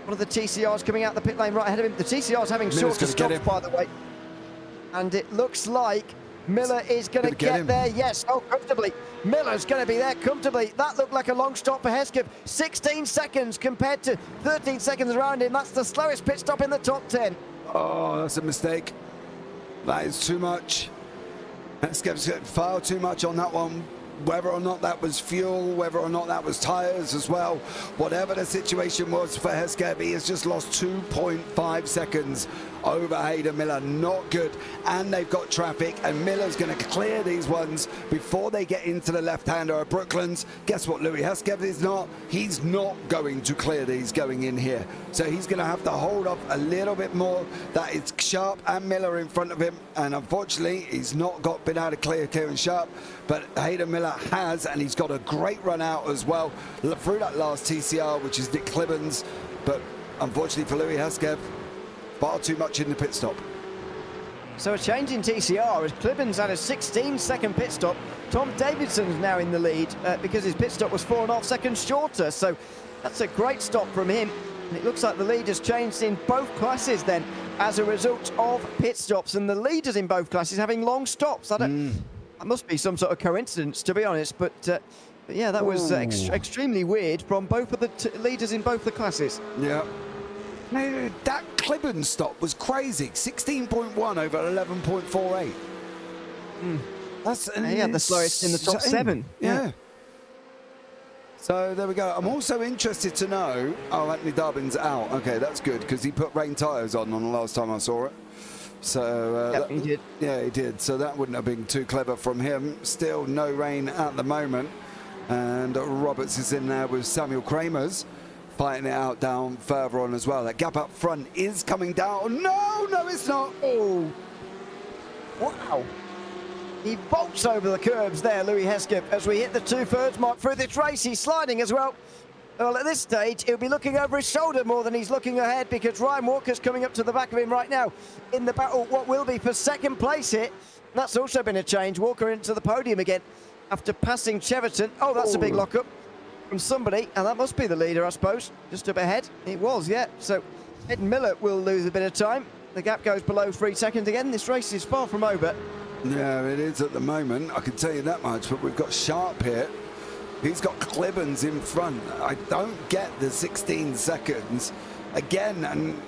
One of the TCRs coming out the pit lane right ahead of him. The TCR's having shorter stops, by the way. And it looks like Miller is going to get there. Yes, oh, comfortably. Miller's going to be there comfortably. That looked like a long stop for Hesketh. 16 seconds compared to 13 seconds around him. That's the slowest pit stop in the top 10. Oh, that's a mistake. That is too much. Hesketh's got far too much on that one. Whether or not that was fuel, whether or not that was tyres as well, whatever the situation was for Hesketh, he has just lost 2.5 seconds over Hayden Miller. Not good. And they've got traffic, and Miller's going to clear these ones before they get into the left-hander of Brooklands. Guess what Louis Hesketh is not? He's not going to clear these going in here. So he's going to have to hold off a little bit more. That is Sharp and Miller in front of him, and unfortunately he's not been able to clear Kieran Sharp, but Hayden Miller has, and he's got a great run out as well through that last TCR, which is Nick Clibbons. But unfortunately for Louis Hesketh, far too much in the pit stop. So a change in TCR as Clibbons had a 16-second pit stop. Tom Davidson's now in the lead because his pit stop was 4.5 seconds shorter. So that's a great stop from him. And it looks like the lead has changed in both classes then as a result of pit stops. And the leaders in both classes having long stops. That must be some sort of coincidence, to be honest. But yeah, that was extremely weird from both of the leaders in both the classes. Yeah. No, that Clibbon stop was crazy. 16.1 over 11.48. That's yeah, the slowest in the top 7. Yeah. So there we go. I'm also interested to know. Oh, Anthony Darbin's out. Okay, that's good because he put rain tyres on the last time I saw it. So yep, he did. Yeah, he did. So that wouldn't have been too clever from him. Still no rain at the moment, and Roberts is in there with Samuel Kramers, fighting it out down further on as well. That gap up front is coming down. No, it's not. Oh, wow. He bolts over the curbs there, Louis Hesketh, as we hit the 2/3 mark through this race. He's sliding as well. Well, at this stage, he'll be looking over his shoulder more than he's looking ahead, because Ryan Walker's coming up to the back of him right now in the battle, what will be for second place here. That's also been a change. Walker into the podium again after passing Cheverton. Oh, that's a big lockup from somebody, and that must be the leader, I suppose, just up ahead. It was, yeah. So Ed Miller will lose a bit of time. The gap goes below 3 seconds again. This race is far from over. Yeah, it is at the moment. I can tell you that much. But we've got Sharp here. He's got Clibbons in front. I don't get the 16 seconds again, and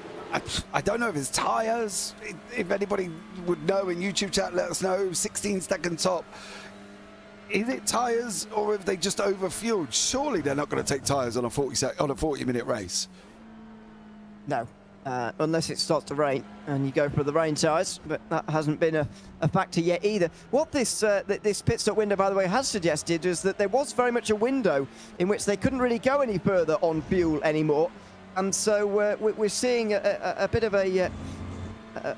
I don't know if it's tyres. If anybody would know in YouTube chat, let us know. 16-second top. Is it tyres, or have they just overfueled? Surely they're not going to take tyres on a 40-minute race. No, unless it starts to rain and you go for the rain tyres, but that hasn't been a factor yet either. What this pit stop window, by the way, has suggested is that there was very much a window in which they couldn't really go any further on fuel anymore, and so we're seeing a bit of a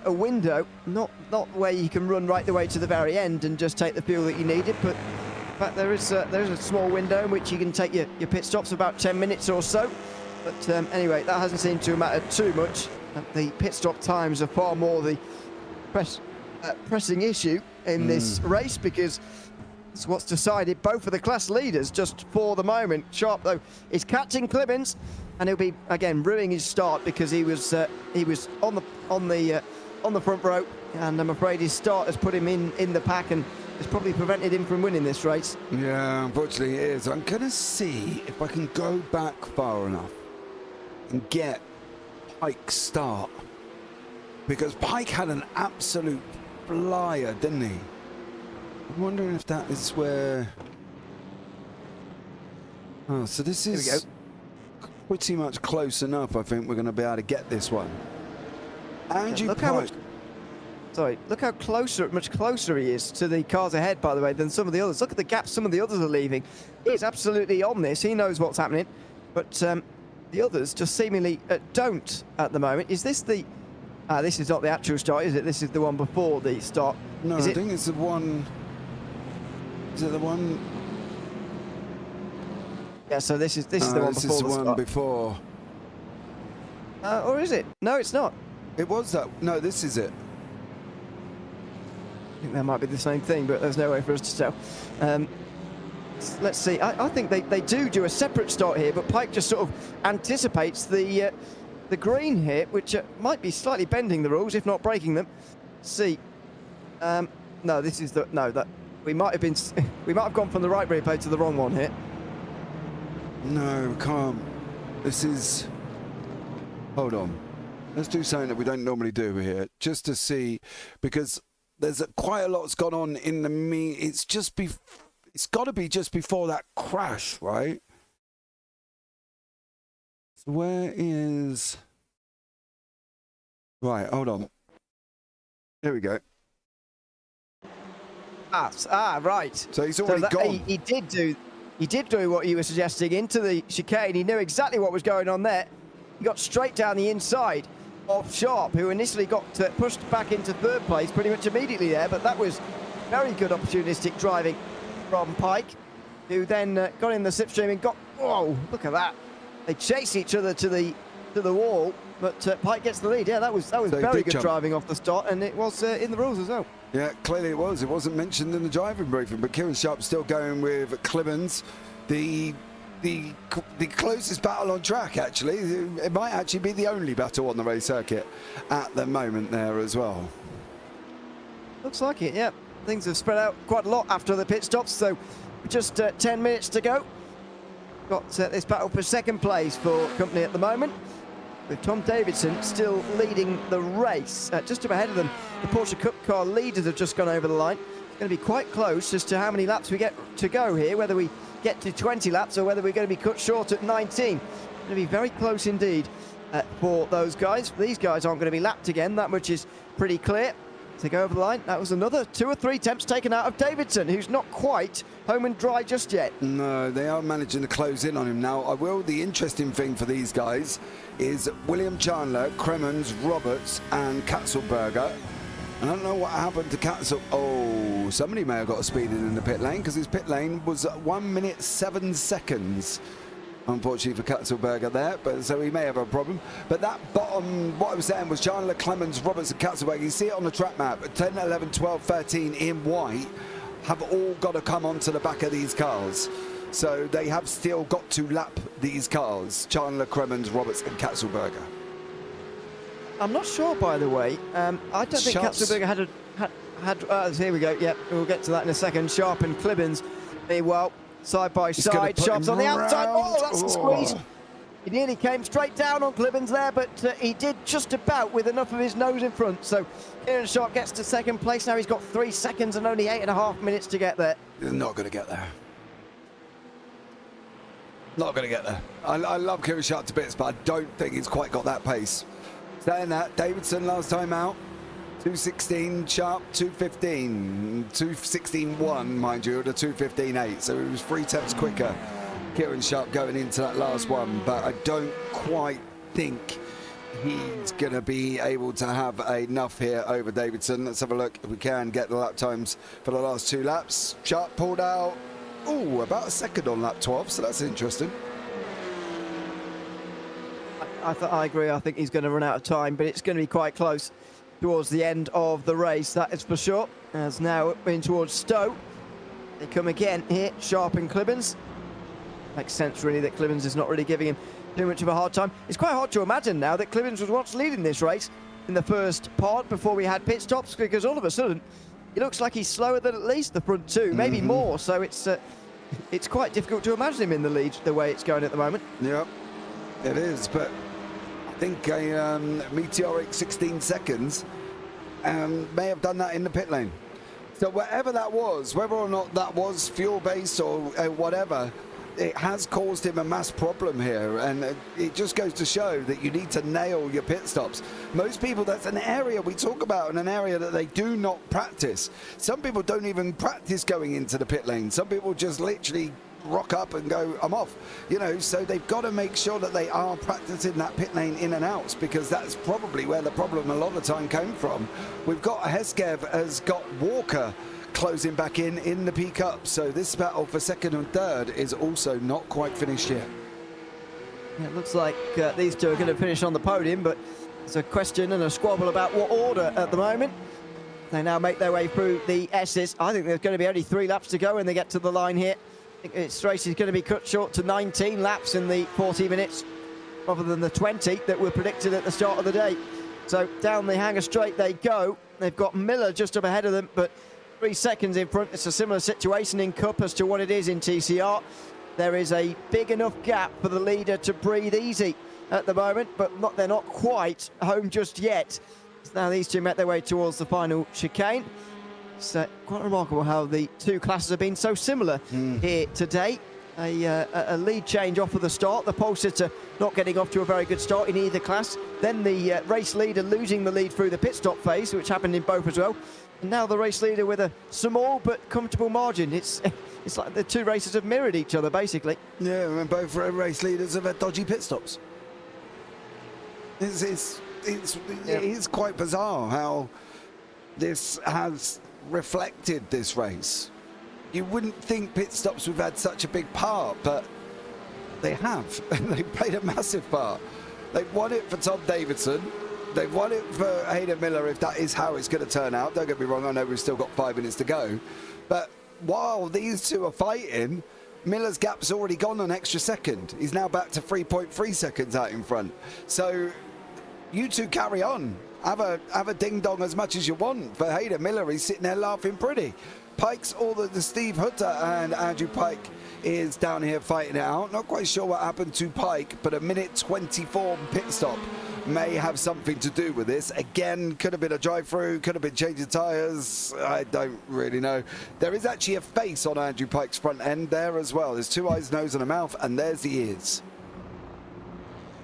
window, not where you can run right the way to the very end and just take the fuel that you needed, but in fact there is a small window in which you can take your pit stops, about 10 minutes or so. But anyway, that hasn't seemed to matter too much. The pit stop times are far more the pressing issue in this race, because it's what's decided both of the class leaders just for the moment. Sharp, though, is catching Clibbons, and he'll be again ruining his start because he was on the front row, and I'm afraid his start has put him in the pack, and It's probably prevented him from winning this race. Yeah, unfortunately it is. I'm going to see if I can go back far enough and get Pike's start. Because Pike had an absolute flyer, didn't he? I'm wondering if that is where... Oh, so this is pretty much close enough. I think we're going to be able to get this one. Andrew Look Pike. how much... Sorry, look how much closer he is to the cars ahead, by the way, than some of the others. Look at the gap some of the others are leaving. He's absolutely on this. He knows what's happening. But the others just seemingly don't at the moment. Is this the... this is not the actual start, is it? This is the one before the start. No, I think it's the one... Is it the one... Yeah, so this is the one before the start. This is the one before. Or is it? No, it's not. It was that... No, this is it. I think that might be the same thing, but there's no way for us to tell. Let's see. I think they do a separate start here, but Pike just sort of anticipates the green here, which might be slightly bending the rules, if not breaking them. Let's see. No, this is the... No, that... We might have gone from the right replay to the wrong one here. No, can't. This is... Hold on. Let's do something that we don't normally do here, just to see, because there's quite a lot's gone on in the It's just it's got to be just before that crash, right? So where is... Right, hold on. Here we go. Right. So he's already gone. He did do what you were suggesting into the chicane. He knew exactly what was going on there. He got straight down the inside of Sharp, who initially got pushed back into third place pretty much immediately there, but that was very good opportunistic driving from Pike, who then got in the slipstream and got... Whoa, look at that. They chase each other to the wall, but Pike gets the lead. Yeah, that was so very good driving off the start, and it was in the rules as well. Yeah, clearly it was. It wasn't mentioned in the driving briefing, but Kieran Sharp's still going with Clemens. The closest battle on track, actually. It might actually be the only battle on the race circuit at the moment there as well. Looks like it, yeah. Things have spread out quite a lot after the pit stops, so just 10 minutes to go. Got this battle for second place for company at the moment, with Tom Davidson still leading the race. Just up ahead of them, the Porsche Cup car leaders have just gone over the line. It's going to be quite close as to how many laps we get to go here, whether we get to 20 laps or whether we're going to be cut short at 19. It's going to be very close indeed for those guys. These guys aren't going to be lapped again, that much is pretty clear. To go over the line, that was another 2 or 3 attempts taken out of Davidson, who's not quite home and dry just yet. No, they are managing to close in on him now. The interesting thing for these guys is William Chandler, Cremens, Roberts and Katzelberger. I don't know what happened to Katzel. Oh, somebody may have got a speeding in the pit lane, because his pit lane was 1 minute 7 seconds. Unfortunately for Katzelberger there, but so he may have a problem. But that bottom, what I was saying was Chandler, Clemens, Roberts and Katzelberger. You see it on the track map, 10, 11, 12, 13 in white have all got to come onto the back of these cars. So they have still got to lap these cars, Chandler, Cremens, Roberts and Katzelberger. I'm not sure, by the way. I don't think Katzelberger had here we go, yep, we'll get to that in a second. Sharp and Clemens, well, side by side. Sharp's on the outside. Oh, that's a squeeze. He nearly came straight down on Clemens there, but he did just about with enough of his nose in front. So Kieran Sharp gets to second place. Now he's got 3 seconds and only 8.5 minutes to get there. He's not going to get there. Not going to get there. I love Kieran Sharp to bits, but I don't think he's quite got that pace. Saying that, Davidson last time out, 2:16, Sharp 2:15, 2:16.1, mind you, at a 2:15.8, so it was 3 tenths quicker. Kieran Sharp going into that last one, but I don't quite think he's going to be able to have enough here over Davidson. Let's have a look if we can get the lap times for the last 2 laps. Sharp pulled out, about a second on lap 12, so that's interesting. I agree. I think he's going to run out of time, but it's going to be quite close towards the end of the race, that is for sure. As now in towards Stowe, they come again here, Sharp and Clemens. Makes sense really that Clemens is not really giving him too much of a hard time. It's quite hard to imagine now that Clemens was once leading this race in the first part before we had pit stops, because all of a sudden he looks like he's slower than at least the front two, maybe more. So it's quite difficult to imagine him in the lead the way it's going at the moment. Yep, it is. But I think a meteoric 16 seconds may have done that in the pit lane. So whatever that was, whether or not that was fuel-based or whatever, it has caused him a mass problem here, and it just goes to show that you need to nail your pit stops. Most people, that's an area we talk about, and an area that they do not practice. Some people don't even practice going into the pit lane. Some people just literally rock up and go, I'm off, you know. So they've got to make sure that they are practicing that pit lane in and outs, because that's probably where the problem a lot of the time came from. We've got Heskev has got Walker closing back in the peak up, so this battle for second and third is also not quite finished yet. Yeah, it looks like these two are going to finish on the podium, but there's a question and a squabble about what order at the moment. They now make their way through the S's. I think there's going to be only 3 laps to go when they get to the line here. I think this race is going to be cut short to 19 laps in the 40 minutes rather than the 20 that were predicted at the start of the day. So down the hangar straight they go. They've got Miller just up ahead of them, but 3 seconds in front. It's a similar situation in Cup as to what it is in TCR. There is a big enough gap for the leader to breathe easy at the moment, but they're not quite home just yet. So now these two make their way towards the final chicane. It's quite remarkable how the two classes have been so similar here today. A lead change off of the start, the pole sitter not getting off to a very good start in either class, then the race leader losing the lead through the pit stop phase, which happened in both as well. And now the race leader with a small but comfortable margin. It's like the two races have mirrored each other, basically. Yeah, and both race leaders have had dodgy pit stops. It is quite bizarre how this has reflected this race. You wouldn't think pit stops would have had such a big part, but they have. They played a massive part. They've won it for Tom Davidson. They've won it for Hayden Miller, if that is how it's going to turn out. Don't get me wrong, I know we've still got 5 minutes to go. But while these two are fighting, Miller's gap's already gone an extra second. He's now back to 3.3 seconds out in front. So you two carry on. Have a ding-dong as much as you want. For Hayden Miller, he's sitting there laughing pretty. Pike's all the Steve Hutter and Andrew Pike is down here fighting it out. Not quite sure what happened to Pike, but a minute 24 pit stop may have something to do with this. Again, could have been a drive-through, could have been changing tyres. I don't really know. There is actually a face on Andrew Pike's front end there as well. There's 2 eyes, nose and a mouth, and there's the ears.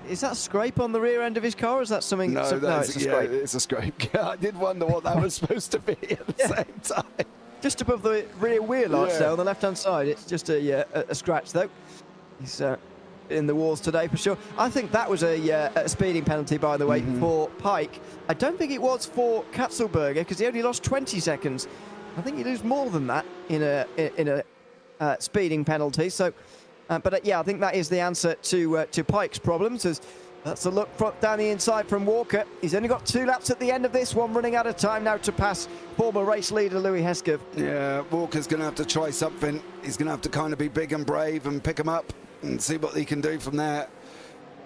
Is that a scrape on the rear end of his car, or is that something? No, it's a scrape. It's a scrape. I did wonder what that was supposed to be at the same time. Just above the rear wheel arch there on the left-hand side. It's just a scratch, though. He's in the walls today for sure. I think that was a speeding penalty, by the way, for Pike. I don't think it was for Katzelberger, because he only lost 20 seconds. I think you lose more than that in a speeding penalty. So, but yeah, I think that is the answer to Pike's problems. That's a look down the inside from Walker. He's only got 2 laps at the end of this one, running out of time now to pass former race leader Louis Hesketh. Yeah, Walker's going to have to try something. He's going to have to kind of be big and brave and pick him up and see what he can do from there,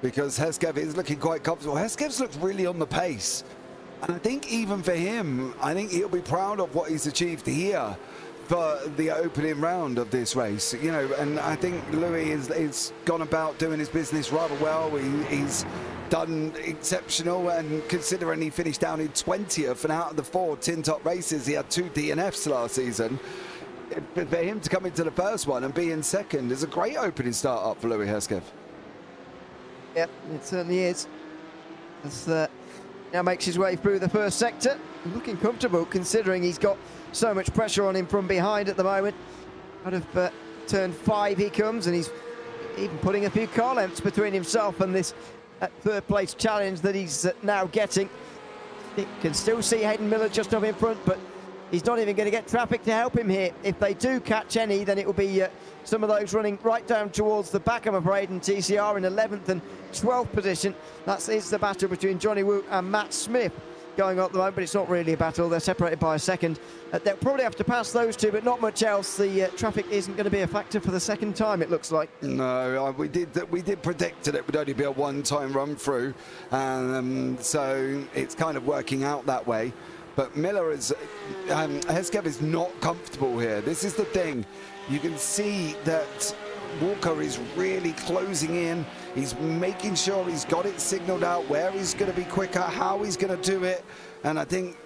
because Hesketh is looking quite comfortable. Hesketh's looked really on the pace, and I think even for him, I think he'll be proud of what he's achieved here for the opening round of this race, you know. And I think Louis is gone about doing his business rather well. He's done exceptional, and considering he finished down in 20th, and out of the 4 tin top races, he had 2 DNFs last season. For him to come into the first one and be in second is a great opening start up for Louis Hesketh. Yep, it certainly is. As now makes his way through the first sector, looking comfortable considering he's got so much pressure on him from behind at the moment. Out of turn 5 he comes, and he's even putting a few car lengths between himself and this third place challenge that he's now getting. You can still see Hayden Miller just up in front, but he's not even going to get traffic to help him here. If they do catch any, then it will be some of those running right down towards the back, I'm afraid, in TCR in 11th and 12th position. That is the battle between Johnny Wu and Matt Smith going on at the moment, but it's not really a battle. They're separated by a second. They'll probably have to pass those two, but not much else. The traffic isn't going to be a factor for the second time, it looks like. No, we did predict that it would only be a one-time run through, so it's kind of working out that way. But Miller is, Hesketh is not comfortable here. This is the thing. You can see that Walker is really closing in. He's making sure he's got it signaled out where he's going to be quicker, how he's going to do it. And I think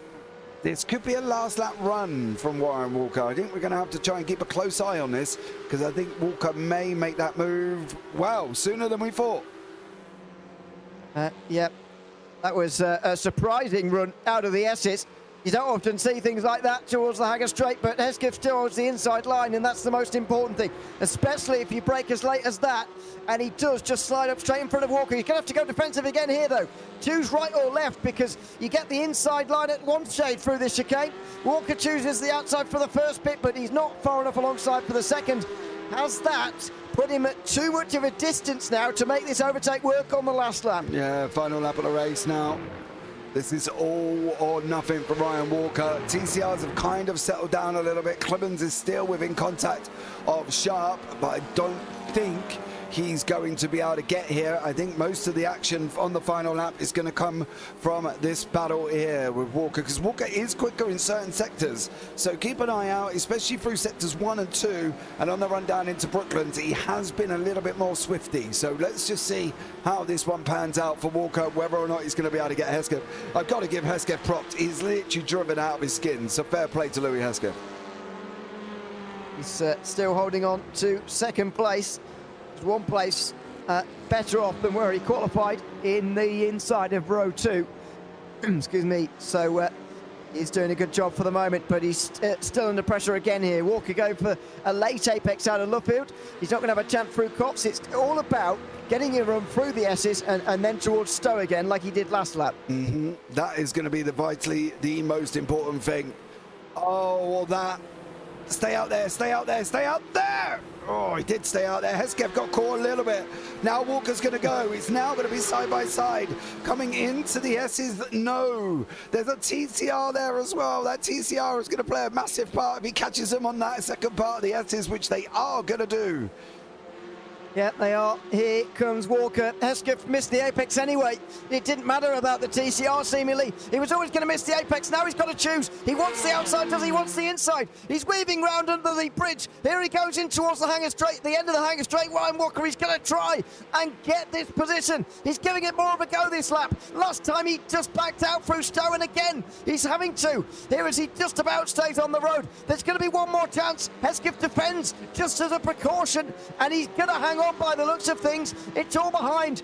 this could be a last lap run from Warren Walker. I think we're going to have to try and keep a close eye on this, because I think Walker may make that move, well, sooner than we thought. Yep, that was a surprising run out of the S's. You don't often see things like that towards the Hanger Straight, but Hesketh still holds the inside line, and that's the most important thing, especially if you break as late as that. And he does just slide up straight in front of Walker. He's going to have to go defensive again here, though. Choose right or left, because you get the inside line at one shade through this chicane. Walker chooses the outside for the first bit, but he's not far enough alongside for the second. Has that put him at too much of a distance now to make this overtake work on the last lap? Yeah, final lap of the race now. This is all or nothing for Ryan Walker. TCRs have kind of settled down a little bit. Clemens is still within contact of Sharp, but I don't think he's going to be able to get here. I think most of the action on the final lap is going to come from this battle here with Walker, because Walker is quicker in certain sectors. So keep an eye out, especially through sectors 1 and 2, and on the run down into Brooklands, he has been a little bit more swifty. So let's just see how this one pans out for Walker, whether or not he's going to be able to get Hesketh. I've got to give Hesketh props. He's literally driven out of his skin. So fair play to Louis Hesketh. He's still holding on to second place. One place better off than where he qualified in the inside of row 2. Excuse me. So he's doing a good job for the moment, but he's still under pressure again here. Walker going for a late apex out of Luffield. He's not going to have a chance through Cops. It's all about getting a run through the S's and then towards Stowe again, like he did last lap. That is going to be the most important thing. Oh, well, that. Stay out there, stay out there, stay out there! Oh, he did stay out there. Hesketh got caught a little bit. Now Walker's going to go. It's now going to be side by side. Coming into the S's, no. There's a TCR there as well. That TCR is going to play a massive part if he catches them on that second part of the S's, which they are going to do. Yeah, they are. Here comes Walker. Hesketh missed the apex anyway. It didn't matter about the TCR, seemingly. He was always going to miss the apex. Now he's got to choose. He wants the outside, does he? Wants the inside. He's weaving round under the bridge. Here he goes in towards the Hanger Straight. The end of the Hanger Straight, Ryan Walker, he's going to try and get this position. He's giving it more of a go this lap. Last time he just backed out through Stowe, and again, he's having to. Here as he just about stays on the road. There's going to be one more chance. Hesketh defends just as a precaution, and he's going to hang on by the looks of things. It's all behind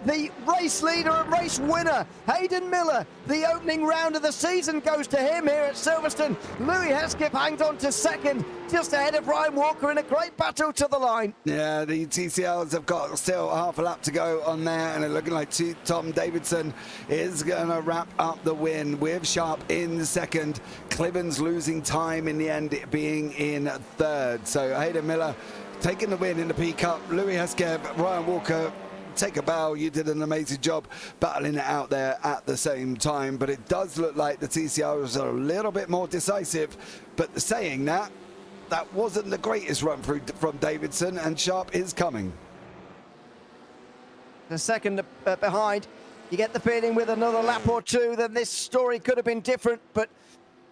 the race leader and race winner, Hayden Miller. The opening round of the season goes to him here at Silverstone. Louis Hesketh hangs on to second, just ahead of Ryan Walker in a great battle to the line. Yeah, the TCLs have got still half a lap to go on there, and it's looking like Tom Davidson is going to wrap up the win with Sharp in second. Clibbens losing time in the end, being in third. So Hayden Miller taking the win in the P Cup. Louis Hesketh, Ryan Walker, take a bow. You did an amazing job battling it out there at the same time. But it does look like the TCRs are a little bit more decisive. But saying that, that wasn't the greatest run through from Davidson, and Sharp is coming. The second behind. You get the feeling with another lap or two that this story could have been different. But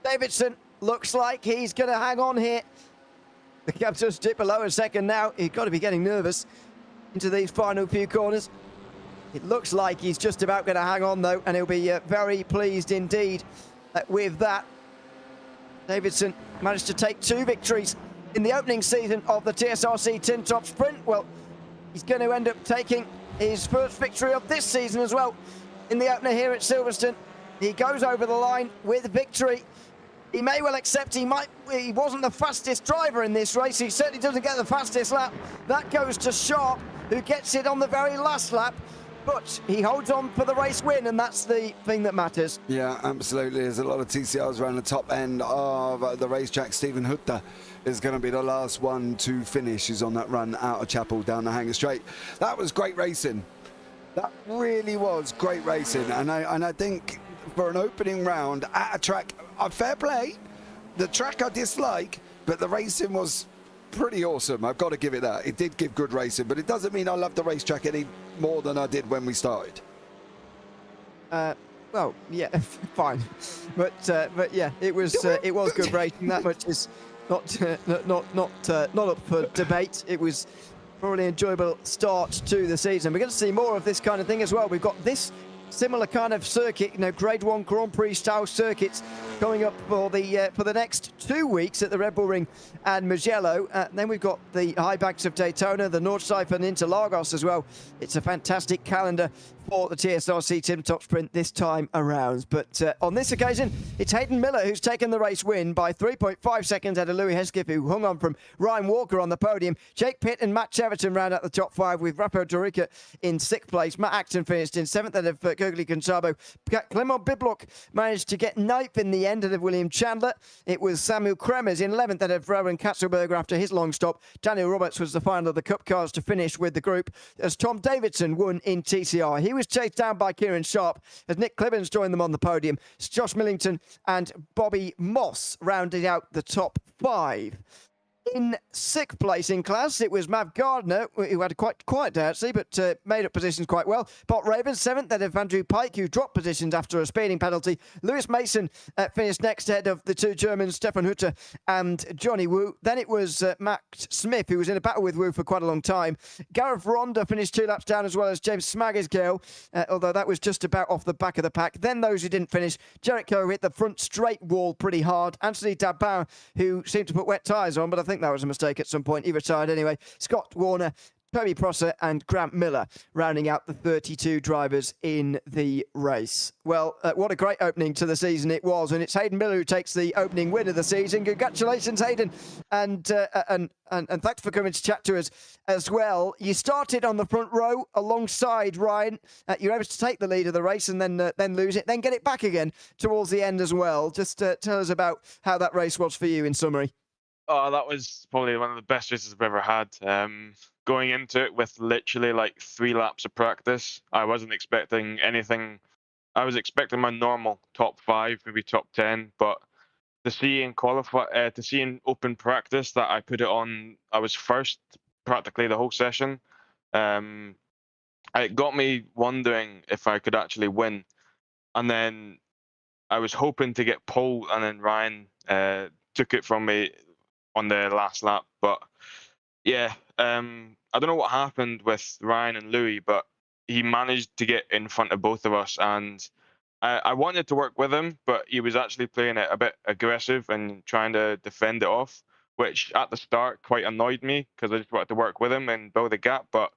Davidson looks like he's going to hang on here. The gap's just dipped below a second now. He's got to be getting nervous into these final few corners. It looks like he's just about going to hang on, though, and he'll be very pleased indeed with that. Davidson managed to take 2 victories in the opening season of the TSRC Tin Top Sprint. Well, he's going to end up taking his first victory of this season as well in the opener here at Silverstone. He goes over the line with victory. He may well accept he wasn't the fastest driver in this race. He certainly doesn't get the fastest lap. That goes to Sharp, who gets it on the very last lap. But he holds on for the race win, and that's the thing that matters. Yeah, absolutely. There's a lot of TCRs around the top end of the racetrack. Stephen Hutter is going to be the last one to finish. He's on that run out of Chapel down the Hanger Straight. That was great racing. That really was great racing. And I think for an opening round at a track, fair play. The track I dislike, but the racing was pretty awesome. I've got to give it that. It did give good racing, but it doesn't mean I love the racetrack any more than I did when we started. Well, yeah, fine, but yeah, it was good racing. That much is not up for debate. It was probably an enjoyable start to the season. We're going to see more of this kind of thing as well. We've got this similar kind of circuit, Grade 1 Grand Prix style circuits coming up for the next 2 weeks at the Red Bull Ring and Mugello. Then we've got the high banks of Daytona, the Nordschleife and Interlagos as well. It's a fantastic calendar for the TSRC Tim Top Sprint this time around. But on this occasion, it's Hayden Miller who's taken the race win by 3.5 seconds ahead of Louis Hesketh, who hung on from Ryan Walker on the podium. Jake Pitt and Matt Cheverton round out the top 5 with Rapo Dorica in 6th place. Matt Acton finished in 7th ahead of Gurgly Gonzabo. Clement Biblock managed to get 9th in the end ahead of William Chandler. It was Samuel Kremers in 11th ahead of Rowan Katzelberger after his long stop. Daniel Roberts was the final of the Cup cars to finish with the group as Tom Davidson won in TCR. He was chased down by Kieran Sharp as Nick Clibbins joined them on the podium. Josh Millington and Bobby Moss rounded out the top 5. In 6th place in class, it was Mav Gardner, who had a quite quiet day actually, but made up positions quite well. Bot Raven, 7th ahead of Andrew Pike, who dropped positions after a speeding penalty. Lewis Mason finished next ahead of the 2 Germans, Stefan Hutter and Johnny Wu. Then it was Max Smith, who was in a battle with Wu for quite a long time. Gareth Ronda finished 2 laps down, as well as James Smaggisgill, although that was just about off the back of the pack. Then those who didn't finish, Jericho hit the front straight wall pretty hard. Anthony Dabin, who seemed to put wet tyres on, but I think that was a mistake at some point. He retired anyway. Scott Warner, Toby Prosser and Grant Miller rounding out the 32 drivers in the race. Well, what a great opening to the season it was, and it's Hayden Miller who takes the opening win of the season. Congratulations, Hayden, and thanks for coming to chat to us as well. You started on the front row alongside Ryan. You're able to take the lead of the race and then lose it, then get it back again towards the end as well. Just tell us about how that race was for you in summary. Oh, that was probably one of the best races I've ever had. Going into it with literally like 3 laps of practice, I wasn't expecting anything. I was expecting my normal top 5, maybe top 10, but to see in open practice that I put it on, I was first practically the whole session. It got me wondering if I could actually win, and then I was hoping to get pole, and then Ryan took it from me on the last lap. But yeah, I don't know what happened with Ryan and Louis, but he managed to get in front of both of us, and I wanted to work with him, but he was actually playing it a bit aggressive and trying to defend it off, which at the start quite annoyed me because I just wanted to work with him and build a gap. But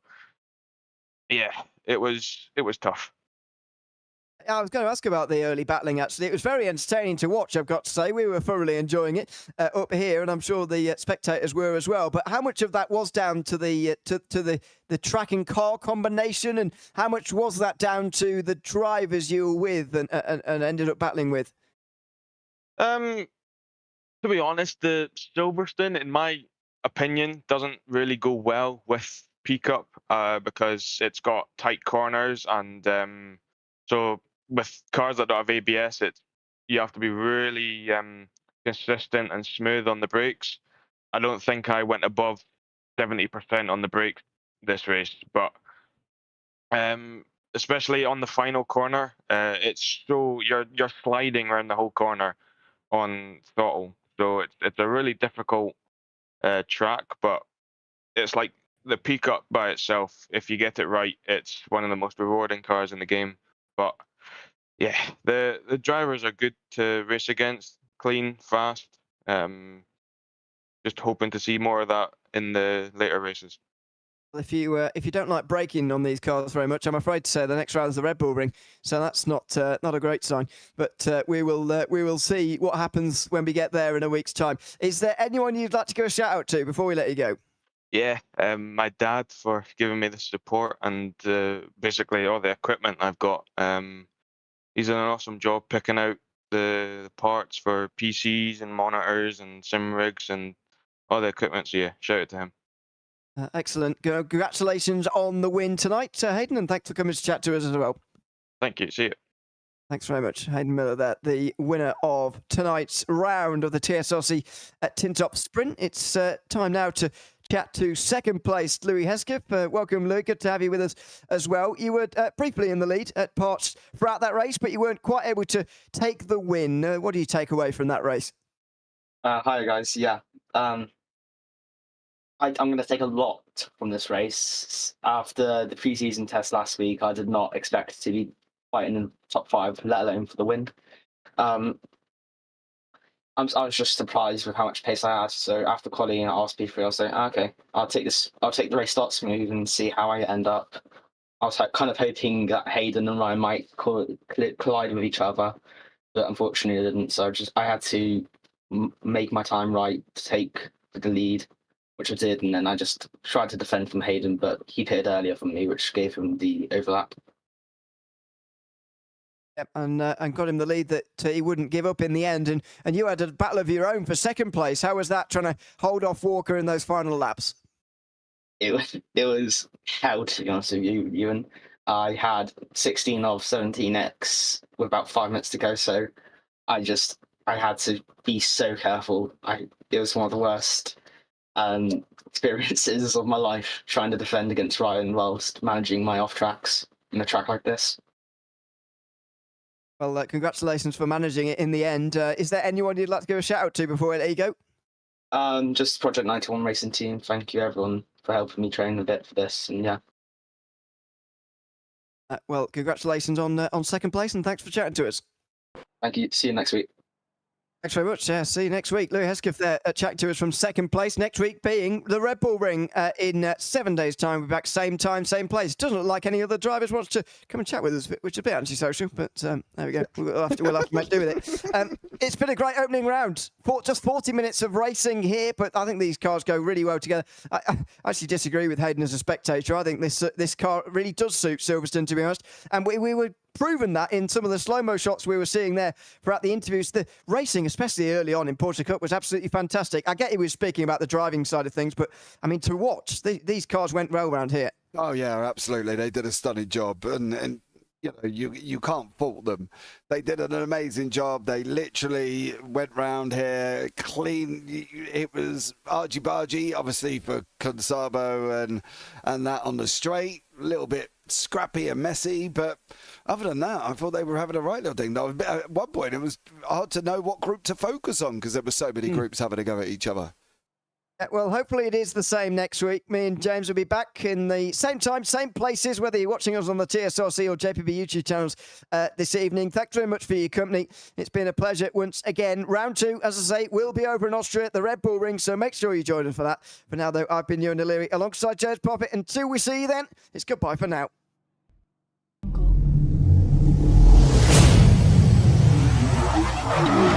yeah, it was tough. I was going to ask about the early battling, actually. It was very entertaining to watch, I've got to say. We were thoroughly enjoying it up here, and I'm sure the spectators were as well. But how much of that was down to the the track and car combination, and how much was that down to the drivers you were with and ended up battling with? To be honest, the Silverstone, in my opinion, doesn't really go well with P-Cup because it's got tight corners, and so with cars that don't have ABS, you have to be really consistent and smooth on the brakes. I don't think I went above 70% on the brakes this race, but especially on the final corner, it's so you're sliding around the whole corner on throttle, so it's a really difficult track. But it's like the P-Cup by itself. If you get it right, it's one of the most rewarding cars in the game. But yeah, the drivers are good to race against, clean, fast. Just hoping to see more of that in the later races. If you don't like braking on these cars very much, I'm afraid to say the next round is the Red Bull Ring, so that's not a great sign. But we will see what happens when we get there in a week's time. Is there anyone you'd like to give a shout out to before we let you go? Yeah, my dad for giving me the support and basically all the equipment I've got. He's done an awesome job picking out the parts for PCs and monitors and sim rigs and all the equipment. So yeah, shout out to him. Excellent. Congratulations on the win tonight, Hayden, and thanks for coming to chat to us as well. Thank you. See you. Thanks very much, Hayden Miller there, the winner of tonight's round of the TSRC Tin Top Sprint. It's time now to chat to second place Louis Hesketh. Welcome, Louis. Good to have you with us as well. You were briefly in the lead at parts throughout that race, but you weren't quite able to take the win. What do you take away from that race? Hi, guys. Yeah. I'm going to take a lot from this race. After the preseason test last week, I did not expect to be fighting in the top 5, let alone for the win. I was just surprised with how much pace I had. So after qualifying at RSP3, I was like, okay, I'll take this. I'll take the race start smooth and see how I end up. I was kind of hoping that Hayden and Ryan might collide with each other, but unfortunately they didn't. So I had to make my time right to take the lead, which I did, and then I just tried to defend from Hayden, but he pitted earlier from me, which gave him the overlap. Yep, and got him the lead that he wouldn't give up in the end. And you had a battle of your own for second place. How was that, trying to hold off Walker in those final laps? It was hell, to be honest with you, Ewan. I had 16 of 17X with about 5 minutes to go, so I had to be so careful. It was one of the worst experiences of my life, trying to defend against Ryan whilst managing my off tracks in a track like this. Well, congratulations for managing it in the end. Is there anyone you'd like to give a shout out to before we let you go? Just Project 91 Racing Team. Thank you, everyone, for helping me train a bit for this. And yeah. Well, congratulations on second place, and thanks for chatting to us. Thank you. See you next week. Thanks very much. Yeah, see you next week. Louis Hesketh there chatting to us from second place. Next week being the Red Bull Ring in 7 days' time. We'll be back same time, same place. Doesn't look like any other drivers wants to come and chat with us, which is a bit antisocial, but there we go. We'll have to make do with it. It's been a great opening round. Just 40 minutes of racing here, but I think these cars go really well together. I actually disagree with Hayden as a spectator. I think this car really does suit Silverstone, to be honest. And we were proven that in some of the slow-mo shots we were seeing there throughout the interviews. The racing, especially early on in Porsche Cup, was absolutely fantastic. I get he was speaking about the driving side of things, but I mean, to watch, these cars went well around here. Oh yeah, absolutely. They did a stunning job, and you know, you can't fault them. They did an amazing job. They literally went round here clean. It was argy-bargy, obviously, for Consabo and that on the straight. A little bit scrappy and messy, but other than that, I thought they were having a right little thing. At one point, it was hard to know what group to focus on because there were so many groups having a go at each other. Well, hopefully it is the same next week. Me and James will be back in the same time, same places, whether you're watching us on the TSRC or JPB YouTube channels this evening. Thanks very much for your company. It's been a pleasure once again. Round 2, as I say, will be over in Austria at the Red Bull Ring, so make sure you join us for that. For now, though, I've been Ewan O'Leary alongside James Poppet. Until we see you then, it's goodbye for now. Jungle.